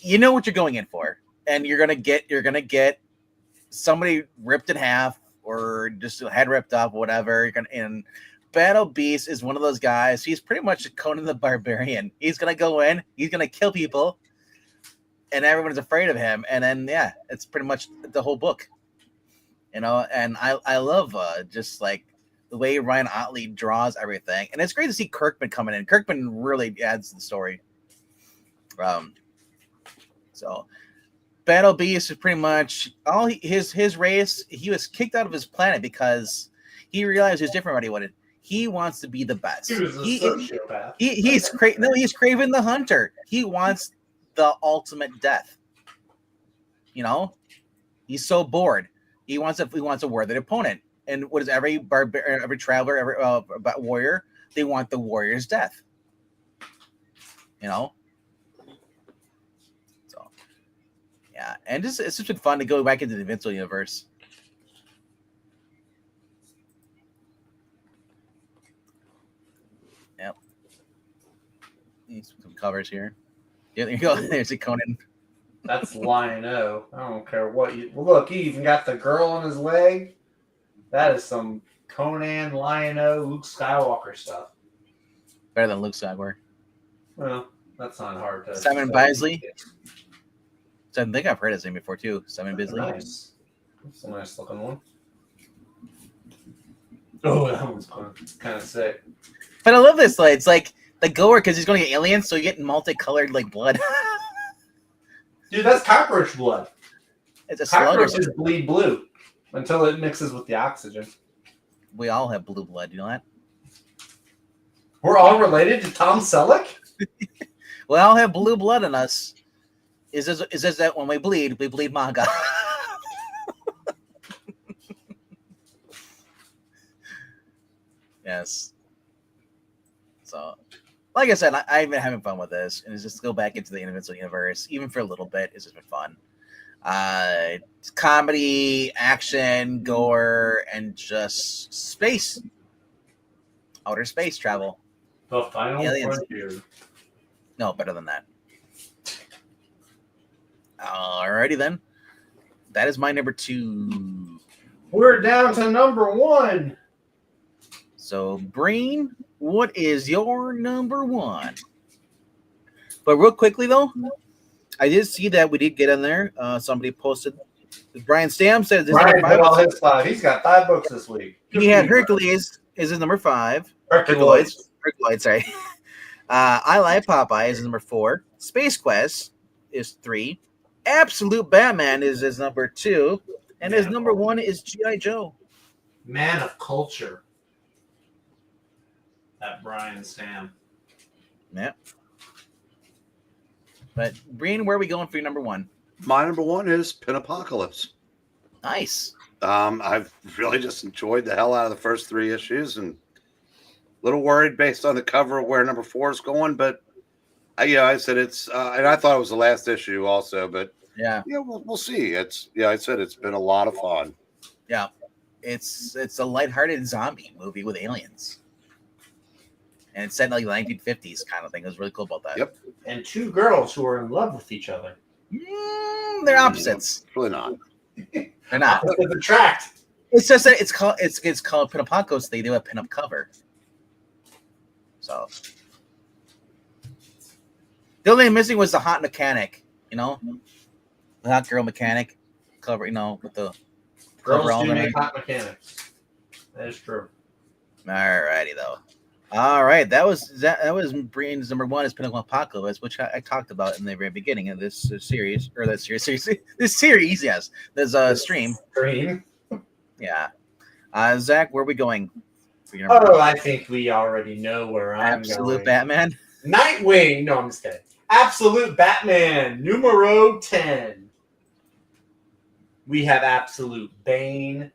Speaker 1: you know what you're going in for, and you're gonna get somebody ripped in half or just head ripped off, whatever. And Battle Beast is one of those guys. He's pretty much Conan the Barbarian. He's gonna go in, he's gonna kill people, and everyone's afraid of him. And then yeah, it's pretty much the whole book, you know. And I love just like the way Ryan Otley draws everything, and it's great to see Kirkman coming in. Kirkman really adds to the story. So Battle Beast is pretty much all his race. He was kicked out of his planet because he realized he was different from what he wanted. He wants to be the best.
Speaker 3: He was a sociopath.
Speaker 1: He's Craven the Hunter. He wants the ultimate death. You know, he's so bored. He wants a worthy opponent. And what is every traveler, every warrior? They want the warrior's death. You know. So, yeah, and it's just been fun to go back into the Invincible universe. Yep. Need some covers here. Yeah, there you go. There's a Conan.
Speaker 3: That's Lion-O. I don't care what you look. He even got the girl on his leg. That is some Conan, Lion-O, Luke Skywalker stuff.
Speaker 1: Better than Luke Skywalker.
Speaker 3: Well, that's not hard to.
Speaker 1: Simon Bisley. So I think I've heard his name before too. Simon Bisley.
Speaker 3: Nice. That's a nice looking one. Oh, that one's kind of sick.
Speaker 1: But I love this. Like, it's like the goer because he's going to get aliens, so you get multicolored like blood.
Speaker 3: Dude, that's cockroach blood.
Speaker 1: It's a slug.
Speaker 3: Cockroaches bleed blue until it mixes with the oxygen.
Speaker 1: We all have blue blood. You know that?
Speaker 3: We're all related to Tom Selleck?
Speaker 1: We all have blue blood in us. Is this that when we bleed manga? Yes. So, like I said, I've been having fun with this, and it's just go back into the Invincible universe, even for a little bit. It's just been fun. It's comedy, action, gore, and just space, outer space travel.
Speaker 3: The final frontier.
Speaker 1: No, better than that. Alrighty then. That is my number 2.
Speaker 3: We're down to number 1.
Speaker 1: So, Breen, what is your number 1? But real quickly though, I did see that we did get in there. Somebody posted. Brian Stam said this
Speaker 3: Brian
Speaker 1: number 5.
Speaker 3: all his 5. He's got 5 books this week.
Speaker 1: He had Hercules is his number 5.
Speaker 3: Herculoids.
Speaker 1: Sorry. I Like Popeye is his number 4. Space Quest is 3. Absolute Batman is his number 2. And his number 1 is G.I. Joe.
Speaker 3: Man of Culture. That Brian Stam.
Speaker 1: Yeah. But Breen, where are we going for your number 1?
Speaker 2: My number one is Pinapocalypse.
Speaker 1: Nice.
Speaker 2: I've really just enjoyed the hell out of the first 3 issues, and a little worried based on the cover of where number 4 is going. But I said it's, and I thought it was the last issue also. But
Speaker 1: Yeah,
Speaker 2: we'll see. I said it's been a lot of fun.
Speaker 1: yeah. It's a lighthearted zombie movie with aliens, and it's set in like the 1950s kind of thing. It was really cool about that.
Speaker 2: Yep.
Speaker 3: And 2 girls who are in love with each other.
Speaker 1: They're opposites.
Speaker 2: Really not.
Speaker 1: They're not.
Speaker 3: Opposites attract.
Speaker 1: It's just that it's called Pinapacos. They do a pinup cover. So the only thing missing was the hot mechanic. The hot girl mechanic cover. With the
Speaker 3: Girls
Speaker 1: cover
Speaker 3: do
Speaker 1: all
Speaker 3: make hot mechanics. That is true.
Speaker 1: Alrighty though. All right, that was Brian's number 1 is Pinapacos, which I talked about in the very beginning of this series, or this series. Yes, there's a stream. Yeah. Zach, where are we going?
Speaker 3: I think we already know where I'm going.
Speaker 1: Absolute Batman.
Speaker 3: Nightwing. No, I'm just kidding. Absolute Batman, numero 10. We have Absolute Bane.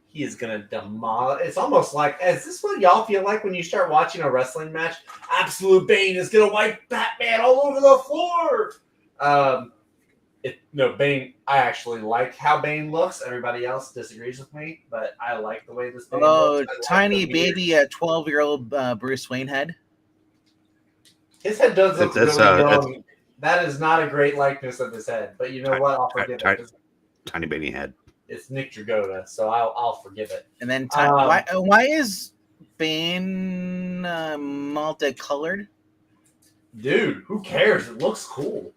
Speaker 3: He is going to demolish. It's almost like, is this what y'all feel like when you start watching a wrestling match? Absolute Bane is going to wipe Batman all over the floor. Bane, I actually like how Bane looks. Everybody else disagrees with me, but I like the way this Bane looks.
Speaker 1: Tiny baby 12-year-old Bruce Wayne head.
Speaker 3: His head does look really young. That is not a great likeness of his head, but you know what? I'll forgive it.
Speaker 2: Tiny baby head.
Speaker 3: It's Nick Dragotta, so I'll forgive it.
Speaker 1: And then why is Bane multicolored?
Speaker 3: Dude, who cares? It looks cool.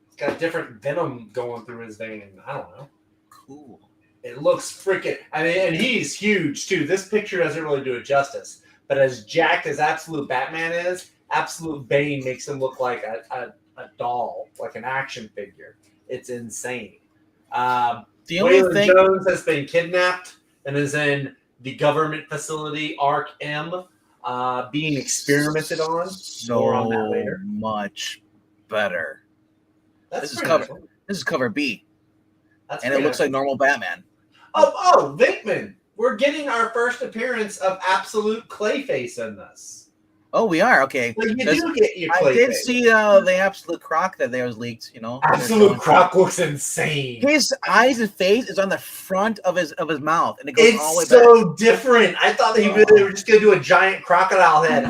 Speaker 3: It's got different venom going through his vein. I don't know.
Speaker 1: Cool.
Speaker 3: It looks freaking. And he's huge too. This picture doesn't really do it justice. But as jacked as Absolute Batman is, Absolute Bane makes him look like a doll, like an action figure. It's insane.
Speaker 1: The only thing
Speaker 3: Jones has been kidnapped and is in the government facility Arc M, being experimented on. More on that later.
Speaker 1: Much better.
Speaker 3: This
Speaker 1: is cover B,
Speaker 3: and
Speaker 1: it looks like normal Batman.
Speaker 3: Oh, Vinkman! We're getting our first appearance of Absolute Clayface in this.
Speaker 1: Oh, we are okay.
Speaker 3: Well, you do get your Clayface.
Speaker 1: I did see the Absolute Croc that was leaked.
Speaker 3: Absolute Croc looks insane.
Speaker 1: His eyes and face is on the front of his mouth, and it goes all the way back.
Speaker 3: It's so different. I thought they were just gonna do a giant crocodile head.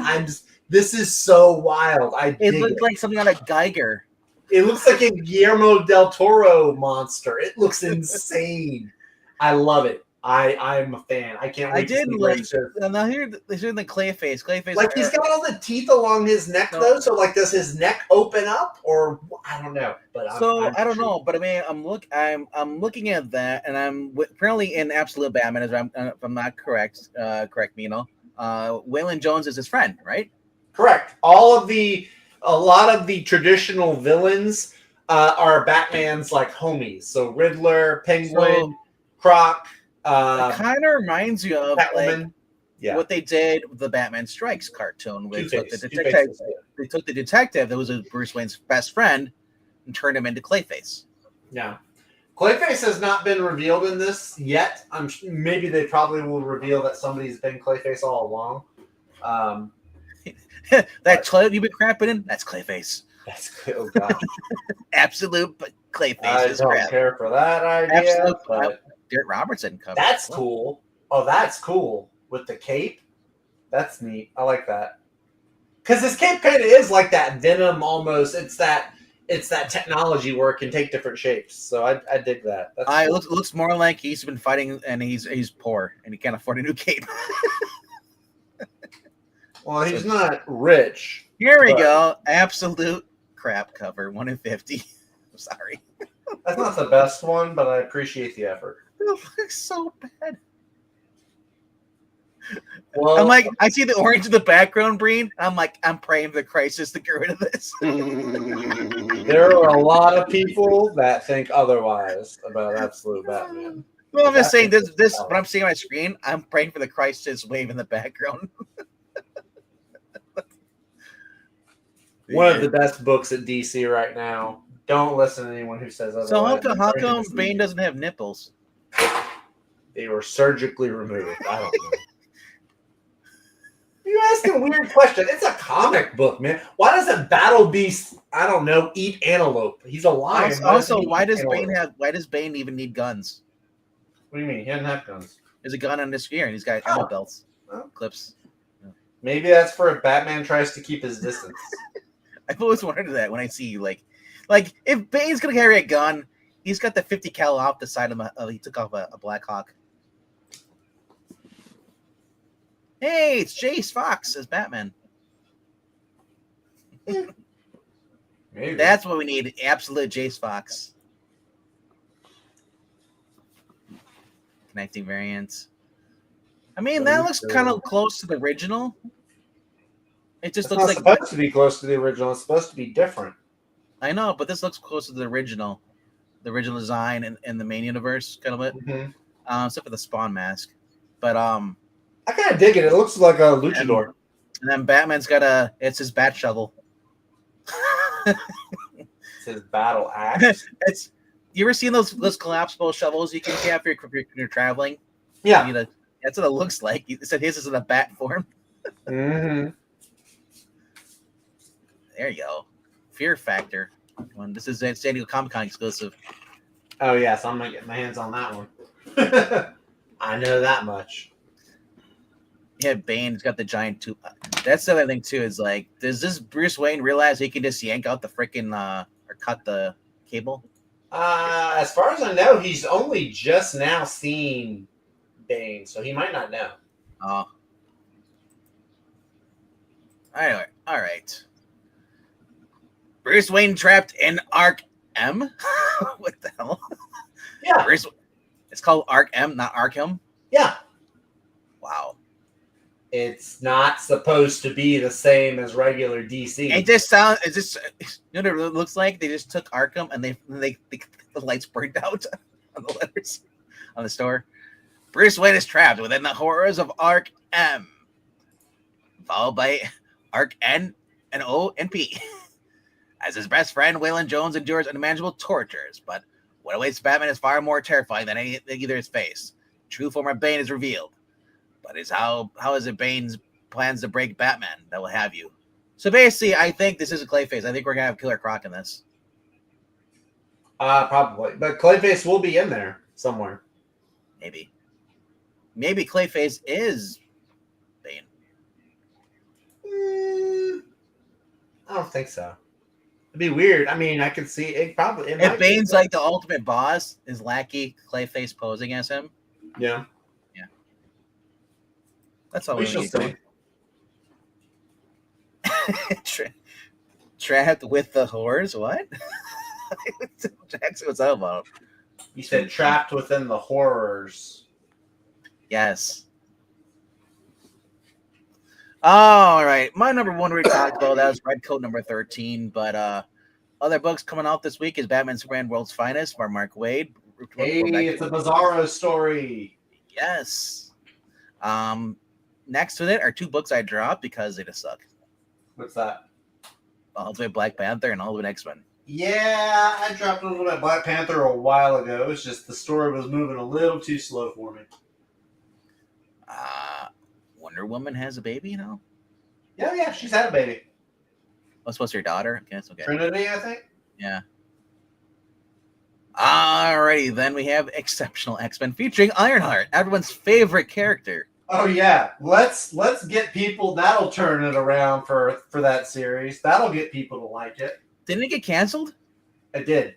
Speaker 3: This is so wild.
Speaker 1: It looks like something out of Geiger.
Speaker 3: It looks like a Guillermo del Toro monster. It looks insane. I love it. I'm a fan. I can't wait.
Speaker 1: I did like. Now here, they're doing the Clayface.
Speaker 3: Like he's got all the teeth along his neck though. So like, does his neck open up, or I don't know. But
Speaker 1: I don't know. But I mean, I'm looking at that, and I'm apparently in Absolute Batman. If I'm not correct, correct me. Waylon Jones is his friend, right?
Speaker 3: Correct. A lot of the traditional villains are Batman's like homies. So Riddler, Penguin, Croc.
Speaker 1: It kind of reminds you of
Speaker 3: what
Speaker 1: they did with the Batman Strikes cartoon. They took the detective that was Bruce Wayne's best friend and turned him into Clayface.
Speaker 3: Yeah. Clayface has not been revealed in this yet. Maybe they probably will reveal that somebody's been Clayface all along.
Speaker 1: You've been crapping in? That's Clayface.
Speaker 3: Oh god.
Speaker 1: Absolute Clayface.
Speaker 3: I don't care for that idea. But
Speaker 1: Garrett Robertson cover.
Speaker 3: That's cool. Oh, that's cool. With the cape. That's neat. I like that. Because this cape kind of is like that Venom almost. It's that technology where it can take different shapes. So I dig that. That's cool.
Speaker 1: It looks more like he's been fighting and he's poor and he can't afford a new cape.
Speaker 3: Well, he's not rich.
Speaker 1: Here we go. Absolute crap cover. 1 in 50. I'm sorry.
Speaker 3: That's not the best one, but I appreciate the effort.
Speaker 1: It looks so bad.
Speaker 3: Well,
Speaker 1: I'm like, I see the orange in the background, Breen. I'm like, I'm praying for the crisis to get rid of this.
Speaker 3: There are a lot of people that think otherwise about Absolute Batman.
Speaker 1: Well, I'm just saying this what I'm seeing on my screen, I'm praying for the crisis wave in the background.
Speaker 3: One of the best books at DC right now. Don't listen to anyone who says otherwise.
Speaker 1: So how come Bane doesn't have nipples?
Speaker 3: They were surgically removed. I don't know. You asking a weird question. It's a comic book, man. Why doesn't Battle Beast, I don't know, eat antelope? He's a lion.
Speaker 1: Also, why does Bane even need guns?
Speaker 3: What do you mean? He doesn't have guns.
Speaker 1: There's a gun on his ear, and he's got ammo belts, clips.
Speaker 3: Maybe that's for if Batman tries to keep his distance.
Speaker 1: I've always wondered that when I see like if Bane's gonna carry a gun, he's got the 50 cal off the side of him. He took off a Black Hawk. Hey, it's Jace Fox as Batman.
Speaker 3: Maybe.
Speaker 1: That's what we need. Absolute Jace Fox. Connecting variants. I mean, that looks kind of close to the original. It just looks like
Speaker 3: supposed to be close to the original. It's supposed to be different.
Speaker 1: I know, but this looks close to the original design in the main universe, kind of it.
Speaker 3: Mm-hmm.
Speaker 1: Except for the Spawn mask. But
Speaker 3: I kind of dig it. It looks like a luchador.
Speaker 1: And then Batman's got it's his bat shovel.
Speaker 3: It's his battle axe.
Speaker 1: You ever seen those collapsible shovels you can have when you're traveling?
Speaker 3: Yeah.
Speaker 1: That's what it looks like. It said his is in a bat form.
Speaker 3: Mm-hmm.
Speaker 1: There you go. Fear Factor. This is a San Diego Comic-Con exclusive.
Speaker 3: Oh, yeah, so I'm going to get my hands on that one. I know that much.
Speaker 1: Yeah, Bane's got the giant tube. That's the other thing, too, is like, does this Bruce Wayne realize he can just yank out the freaking, or cut the cable?
Speaker 3: As far as I know, he's only just now seen Bane, so he might not know.
Speaker 1: Oh. Anyway, all right. Bruce Wayne trapped in Arc M? What the hell?
Speaker 3: Yeah.
Speaker 1: It's called Arc M, not Arkham?
Speaker 3: Yeah.
Speaker 1: Wow.
Speaker 3: It's not supposed to be the same as regular DC.
Speaker 1: It just you know what it looks like? They just took Arkham and they the lights burned out on the letters on the store. Bruce Wayne is trapped within the horrors of Arc M, followed by Arc N and O and P. As his best friend, Waylon Jones endures unimaginable tortures, but what awaits Batman is far more terrifying than either his face. True form of Bane is revealed, but how is it Bane's plans to break Batman that will have you? So basically, I think this is a Clayface. I think we're gonna have Killer Croc in this.
Speaker 3: Probably, but Clayface will be in there somewhere.
Speaker 1: Maybe Clayface is Bane.
Speaker 3: I don't think so. It'd be weird. I mean, I could see it probably.
Speaker 1: If Bane's like the ultimate boss, is lackey Clayface posing as him?
Speaker 3: Yeah.
Speaker 1: That's all
Speaker 3: we shall see.
Speaker 1: Trapped with the horrors? What? Jackson, what's that about?
Speaker 3: You said trapped within the horrors.
Speaker 1: Yes. All right. My number one we talked about, that was Red Coat number 13. But other books coming out this week is Batman Superman World's Finest by Mark Waid.
Speaker 3: Hey, it's a Bizarro story.
Speaker 1: Yes. Next to it are two books I dropped because they just suck.
Speaker 3: What's that?
Speaker 1: Ultimate Black Panther and Ultimate X-Men.
Speaker 3: Yeah, I dropped a little bit of Black Panther a while ago. It's just the story was moving a little too slow for me.
Speaker 1: Wonder Woman has a baby, you know?
Speaker 3: Yeah, she's had a baby.
Speaker 1: Oh, supposed to be her daughter? I guess, okay.
Speaker 3: Trinity, I think?
Speaker 1: Yeah. Alrighty, then we have Exceptional X-Men featuring Ironheart, everyone's favorite character.
Speaker 3: Oh yeah, let's get people. That'll turn it around for that series. That'll get people to like it.
Speaker 1: Didn't it get canceled?
Speaker 3: It did.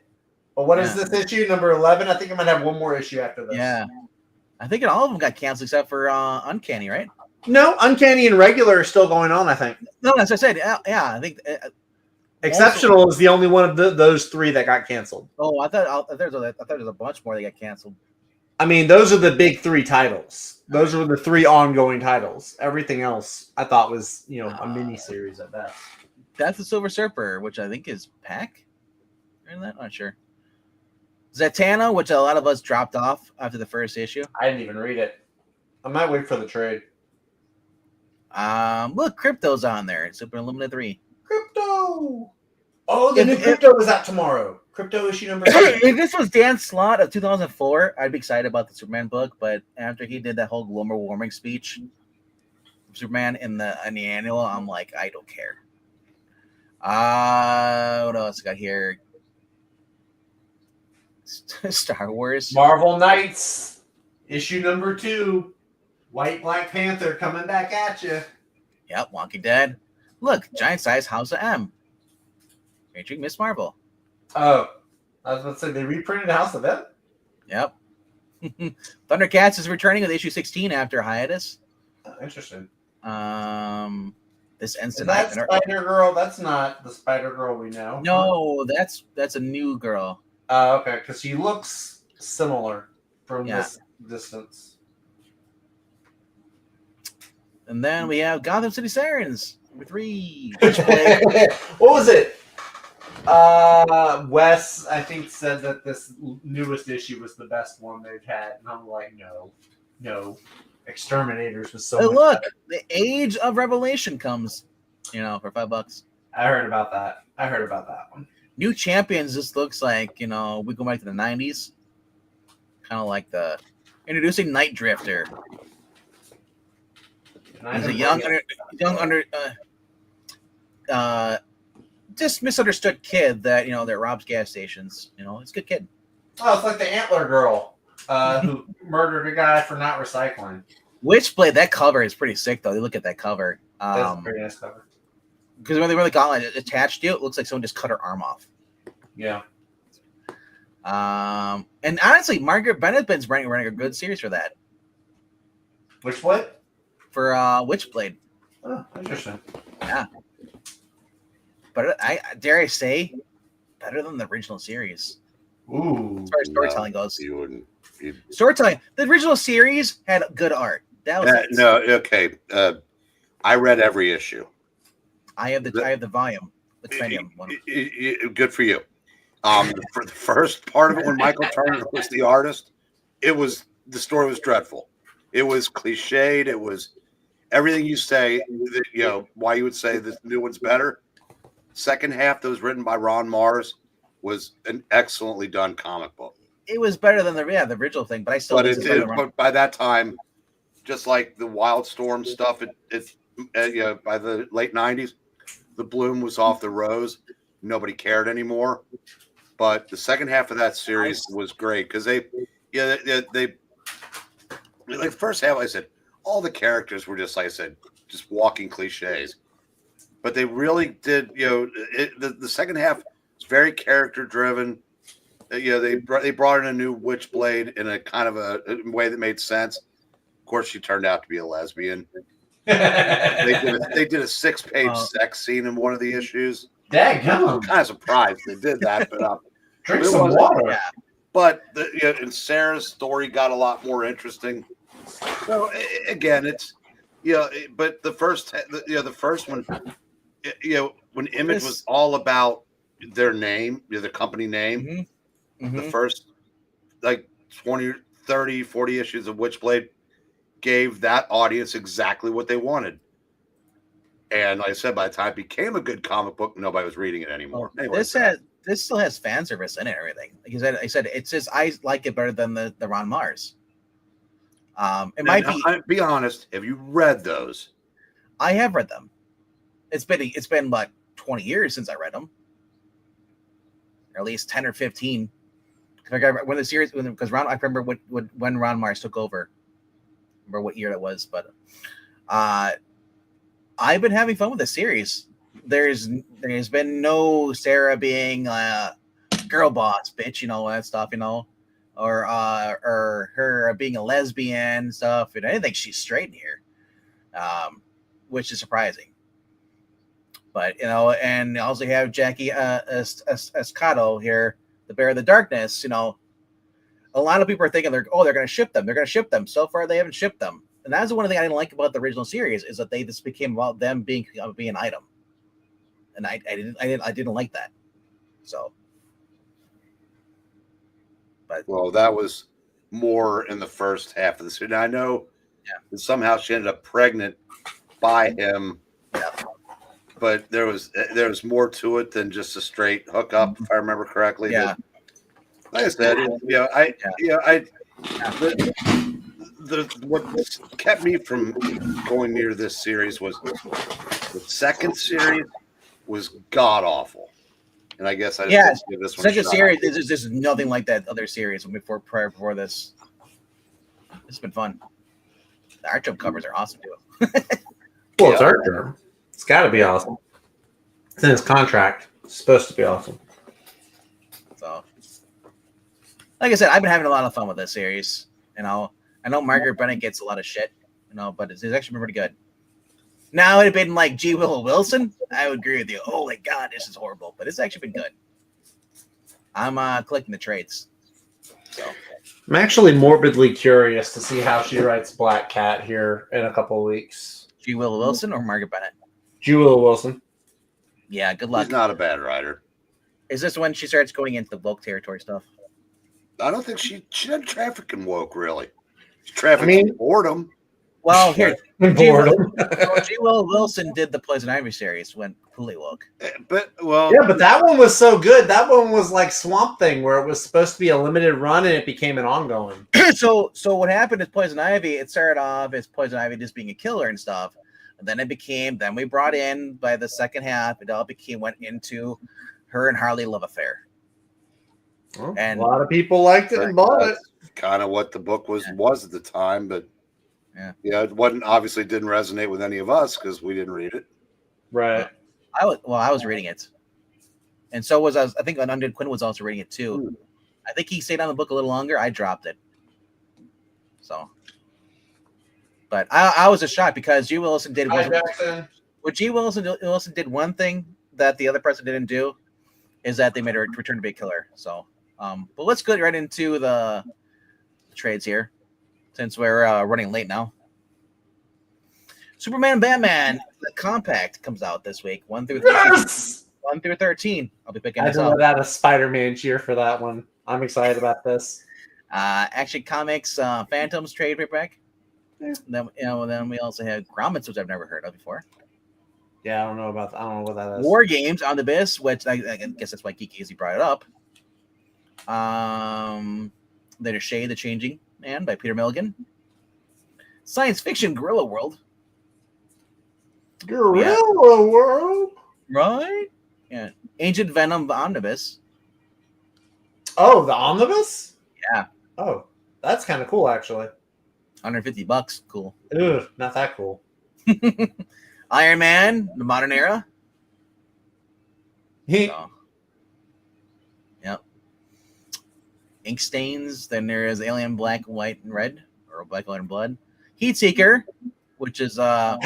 Speaker 3: But what is this issue? Number 11? I think I might have one more issue after this.
Speaker 1: Yeah. I think all of them got canceled except for Uncanny, right?
Speaker 3: No, Uncanny and Regular are still going on, I think.
Speaker 1: No, as I said, yeah, I think...
Speaker 3: Exceptional is the only one of those three that got canceled.
Speaker 1: Oh, I thought there was a bunch more that got canceled.
Speaker 3: I mean, those are the big three titles. Those were the three ongoing titles. Everything else, I thought was, a mini series at best.
Speaker 1: That's the Silver Surfer, which I think is Pack. Isn't that? Not sure. Zatanna, which a lot of us dropped off after the first issue.
Speaker 3: I didn't even read it. I might wait for the trade.
Speaker 1: Look, Crypto's on there. Super Illuminate 3.
Speaker 3: Crypto! Oh, the new Crypto is out tomorrow. Crypto issue number 2.
Speaker 1: If this was Dan Slott of 2004, I'd be excited about the Superman book. But after he did that whole global warming speech, Superman in the annual, I'm like, I don't care. What else I got here? Star Wars.
Speaker 3: Marvel Knights issue number 2. White Black Panther coming back at you.
Speaker 1: Yep, Wonky Dead. Look, giant size House of M. Featuring Miss Marvel.
Speaker 3: Oh, I was about to say they reprinted House of M.
Speaker 1: Yep. Thundercats is returning with issue 16 after hiatus.
Speaker 3: Interesting.
Speaker 1: This ends
Speaker 3: Is
Speaker 1: tonight.
Speaker 3: that Spider Girl? That's not the Spider Girl we know.
Speaker 1: No, that's a new girl.
Speaker 3: Okay, because she looks similar from this distance.
Speaker 1: And then we have Gotham City Sirens number 3.
Speaker 3: What was it? Wes, I think, said that this newest issue was the best one they've had, and I'm like, no. Exterminators was so.
Speaker 1: Hey,
Speaker 3: much
Speaker 1: look,
Speaker 3: better.
Speaker 1: the Age of Revelation comes, for $5.
Speaker 3: I heard about that one.
Speaker 1: New Champions. This looks like we go back to the 90s, kind of like the introducing Night Drifter. He's a young just misunderstood kid that that robs gas stations. He's a good kid.
Speaker 3: Oh, it's like the Antler Girl who murdered a guy for not recycling.
Speaker 1: Witchblade, that cover is pretty sick though. You look at that cover.
Speaker 3: That's a pretty nice cover.
Speaker 1: Because when they really got attached to it looks like someone just cut her arm off.
Speaker 3: Yeah.
Speaker 1: And honestly, Margaret Bennett's running a good series for that.
Speaker 3: Witchblade?
Speaker 1: For Witchblade.
Speaker 3: Oh, interesting.
Speaker 1: Yeah. But I dare I say, better than the original series.
Speaker 3: Ooh.
Speaker 1: As far as storytelling goes.
Speaker 2: You wouldn't.
Speaker 1: Storytelling. The original series had good art. That was
Speaker 2: no, okay. I read every issue.
Speaker 1: I have the volume, the Trenium one.
Speaker 2: Good for you. For the first part of it, when Michael Turner was the artist, the story was dreadful. It was cliched. It was everything you say. Why you would say this new one's better. Second half that was written by Ron Mars was an excellently done comic book.
Speaker 1: It was better than the original thing, but I still.
Speaker 2: But by that time, just like the Wildstorm stuff, by the late '90s, the bloom was off the rose. Nobody cared anymore. But the second half of that series was great because they like the first half. Like I said, all the characters were just like I said, just walking cliches. But they really did. The second half was very character driven. They brought in a new Witchblade in a kind of a way that made sense. Of course, she turned out to be a lesbian. They did a 6-page sex scene in one of the issues. I'm kind of surprised they did that, but
Speaker 3: drink some water.
Speaker 1: Yeah.
Speaker 2: But and Sarah's story got a lot more interesting. So again, it's but the first one, when Image was all about their name, the company name.
Speaker 1: Mm-hmm. Mm-hmm.
Speaker 2: The first 20, 30, 40 issues of Witchblade gave that audience exactly what they wanted. And like I said, by the time it became a good comic book, nobody was reading it anymore. Anyway,
Speaker 1: this still has fan service in it and everything. Like I said, it's just I like it better than the Ron Mars.
Speaker 2: Be honest, have you read those?
Speaker 1: I have read them. It's been about 20 years since I read them. Or at least 10 or 15. When the series, because I remember when Ron Mars took over. I remember what year that was, but I've been having fun with the series. There's been no Sarah being girl boss bitch, all that stuff, or her being a lesbian stuff. And I think she's straight in here, which is surprising. But and also have Jackie Escato here, the Bear of the Darkness. A lot of people are thinking they're going to ship them. They're going to ship them. So far, they haven't shipped them, and that's the one thing I didn't like about the original series is that they just became about them being an item, and I didn't like that. So, but
Speaker 2: that was more in the first half of the series. Now, I know that somehow she ended up pregnant by him.
Speaker 1: Yeah.
Speaker 2: but there was more to it than just a straight hookup, if I remember correctly.
Speaker 1: Yeah.
Speaker 2: Like I said, what kept me from going near this series was the second series was god awful, and I guess I just
Speaker 1: Yes,
Speaker 2: give this one
Speaker 1: second
Speaker 2: a shot.
Speaker 1: series is just nothing like that other series before this. It's been fun. The art jump covers are awesome too.
Speaker 3: Well, it's art germ. It's got to be awesome. It's in his contract. It's supposed to be awesome.
Speaker 1: So, like I said, I've been having a lot of fun with this series. You know, I know Margaret Bennett gets a lot of shit, you know, but it's actually been pretty good. Now, it had been like G. Willow Wilson, I would agree with you. Oh my God, this is horrible, but it's actually been good. I'm collecting the trades. So
Speaker 3: I'm actually morbidly curious to see how she writes Black Cat here in a couple of weeks.
Speaker 1: G. Willow Wilson or Margaret Bennett?
Speaker 3: G. Willow Wilson.
Speaker 1: Yeah, good luck.
Speaker 2: She's not a bad writer.
Speaker 1: Is this when she starts going into the woke territory stuff?
Speaker 2: I don't think she doesn't traffic in woke, really. She traffics in boredom.
Speaker 1: Well, here, G. Willow Wilson did the Poison Ivy series when fully woke.
Speaker 2: But
Speaker 3: that one was so good. That one was like Swamp Thing, where it was supposed to be a limited run and it became an ongoing.
Speaker 1: So what happened is Poison Ivy, it started off as Poison Ivy just being a killer and stuff. And then we brought in, by the second half, it all went into her and Harley love affair.
Speaker 3: Well,
Speaker 1: and
Speaker 3: a lot of people liked it and bought it.
Speaker 2: Kind of what the book was at the time, but it didn't resonate with any of us because we didn't read it.
Speaker 3: Right.
Speaker 1: I was reading it, and so was I think Undead Quinn was also reading it too. I think he stayed on the book a little longer. I dropped it. So, but I was just shocked because G. Wilson did G. Wilson did one thing that the other person didn't do, is that they made her return to be a killer. So, but let's go right into the trades here, since we're running late now. Superman and Batman, the Compact comes out this week, 1 through 13.
Speaker 3: Yes!
Speaker 1: 1 through 13. I'll be picking
Speaker 3: I
Speaker 1: this up.
Speaker 3: let out a Spider-Man cheer for that one. I'm excited about this.
Speaker 1: Action Comics Phantoms trade paperback.
Speaker 3: Yeah.
Speaker 1: Then we also have Grommets, which I've never heard of before.
Speaker 3: Yeah, I don't know what that is.
Speaker 1: War Games on the Abyss, which I guess that's why Geeky easy brought it up. There's Shade the Changing Man by Peter Milligan. Science Fiction Guerrilla World.
Speaker 3: Guerrilla World?
Speaker 1: Right? Yeah. Ancient Venom the Omnibus.
Speaker 3: Oh, the Omnibus?
Speaker 1: Yeah.
Speaker 3: Oh, that's kind of cool, actually.
Speaker 1: $150. Cool.
Speaker 3: Ugh, not that cool.
Speaker 1: Iron Man, the Modern Era. So, yep. Ink Stains. Then there is Alien Black, White, and Red, or Black, White, and Blood. Heat Seeker, which is it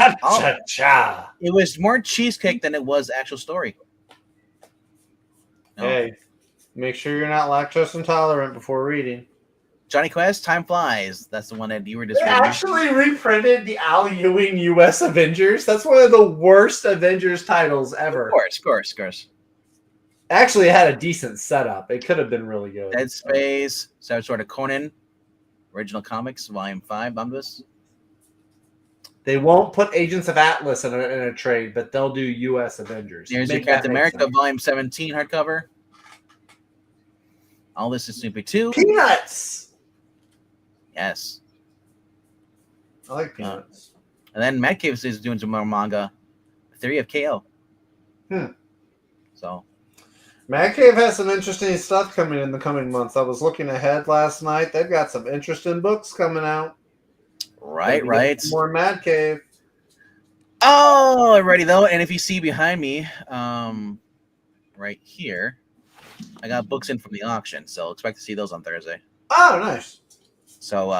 Speaker 1: was more cheesecake than it was actual story. No.
Speaker 3: Hey, make sure you're not lactose intolerant before reading.
Speaker 1: Johnny Quest, Time Flies. That's the one that you were just
Speaker 3: reading. Actually reprinted the Al Ewing U.S. Avengers. That's one of the worst Avengers titles ever.
Speaker 1: Of course.
Speaker 3: Actually, it had a decent setup. It could have been really good.
Speaker 1: Dead Space, sort of Conan, Original Comics, Volume 5, Omnibus.
Speaker 3: They won't put Agents of Atlas in a trade, but they'll do U.S. Avengers.
Speaker 1: There's your Captain America, Volume 17, hardcover. All this is Snoopy 2.
Speaker 3: Peanuts!
Speaker 1: Yes.
Speaker 3: I like Peanuts.
Speaker 1: And then Matt Cave is doing some more manga. Theory of KO. So.
Speaker 3: Matt Cave has some interesting stuff coming in the coming months. I was looking ahead last night. They've got some interesting books coming out.
Speaker 1: Right.
Speaker 3: More Mad Cave.
Speaker 1: Oh, alrighty though. And if you see behind me, right here, I got books in from the auction, so expect to see those on Thursday.
Speaker 3: Oh, nice.
Speaker 1: So,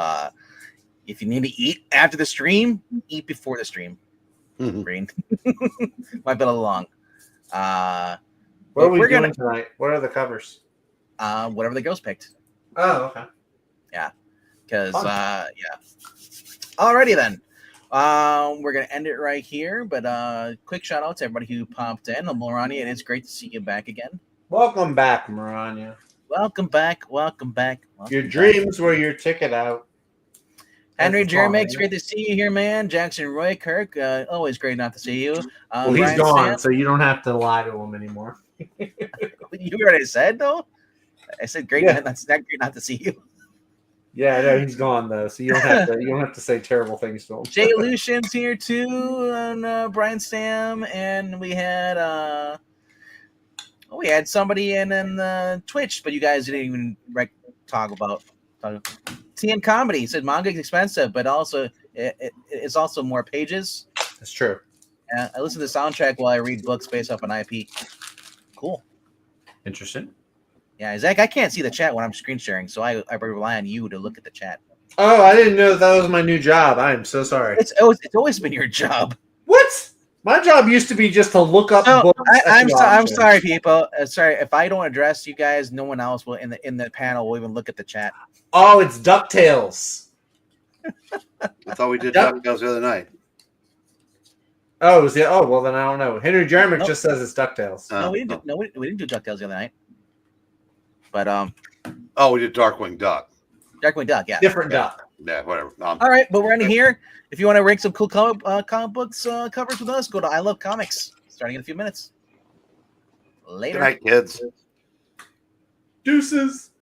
Speaker 1: if you need to eat after the stream, eat before the stream. Green. Might be a little long.
Speaker 3: What are we doing tonight? What are the covers?
Speaker 1: Whatever the girls picked.
Speaker 3: Oh, okay.
Speaker 1: Yeah. Because, Alrighty then. We're going to end it right here, but quick shout out to everybody who popped in. Melania, it is great to see you back again.
Speaker 3: Welcome back, Melania.
Speaker 1: Welcome back.
Speaker 3: Your dreams were your ticket out.
Speaker 1: Henry
Speaker 3: That's the song,
Speaker 1: Jeremy,
Speaker 3: ain't it?
Speaker 1: great to see you here, man. Jackson Roy Kirk, always great not to see you.
Speaker 3: Well, he's
Speaker 1: Brian
Speaker 3: gone,
Speaker 1: Sam,
Speaker 3: so you don't have to lie to him anymore.
Speaker 1: you already said though. I said great,
Speaker 3: Yeah.
Speaker 1: that's not great not to see you.
Speaker 3: Yeah, no, he's gone though, so you don't have to say terrible things to him.
Speaker 1: Jay Lucian's here too, and Brian Sam, and we had somebody in Twitch, but you guys didn't even talk about. TN Comedy said manga is expensive, but also it's also more pages.
Speaker 3: That's true.
Speaker 1: I listen to the soundtrack while I read books based off an IP. Cool.
Speaker 3: Interesting.
Speaker 1: Yeah, Zach, I can't see the chat when I'm screen sharing, so I rely on you to look at the chat.
Speaker 3: Oh, I didn't know that was my new job. I'm so sorry.
Speaker 1: It's always been your job.
Speaker 3: What? My job used to be just to look up books.
Speaker 1: I'm sorry, people. Sorry if I don't address you guys. No one else will in the panel will even look at the chat.
Speaker 3: Oh, it's DuckTales.
Speaker 2: I thought we did
Speaker 3: Yep.
Speaker 2: DuckTales the other night.
Speaker 3: Oh, is it? Oh, well then I don't know. Henry Jeremy
Speaker 1: Nope.
Speaker 3: just says it's DuckTales.
Speaker 1: No, we didn't do DuckTales the other night. But
Speaker 2: Oh, we did Darkwing Duck.
Speaker 1: Darkwing Duck, yeah.
Speaker 3: Different duck.
Speaker 2: Yeah, whatever.
Speaker 1: All right, but we're in here. If you want to rank some cool comic books covers with us, go to I Love Comics. Starting in a few minutes. Later.
Speaker 2: Good night, kids.
Speaker 3: Deuces.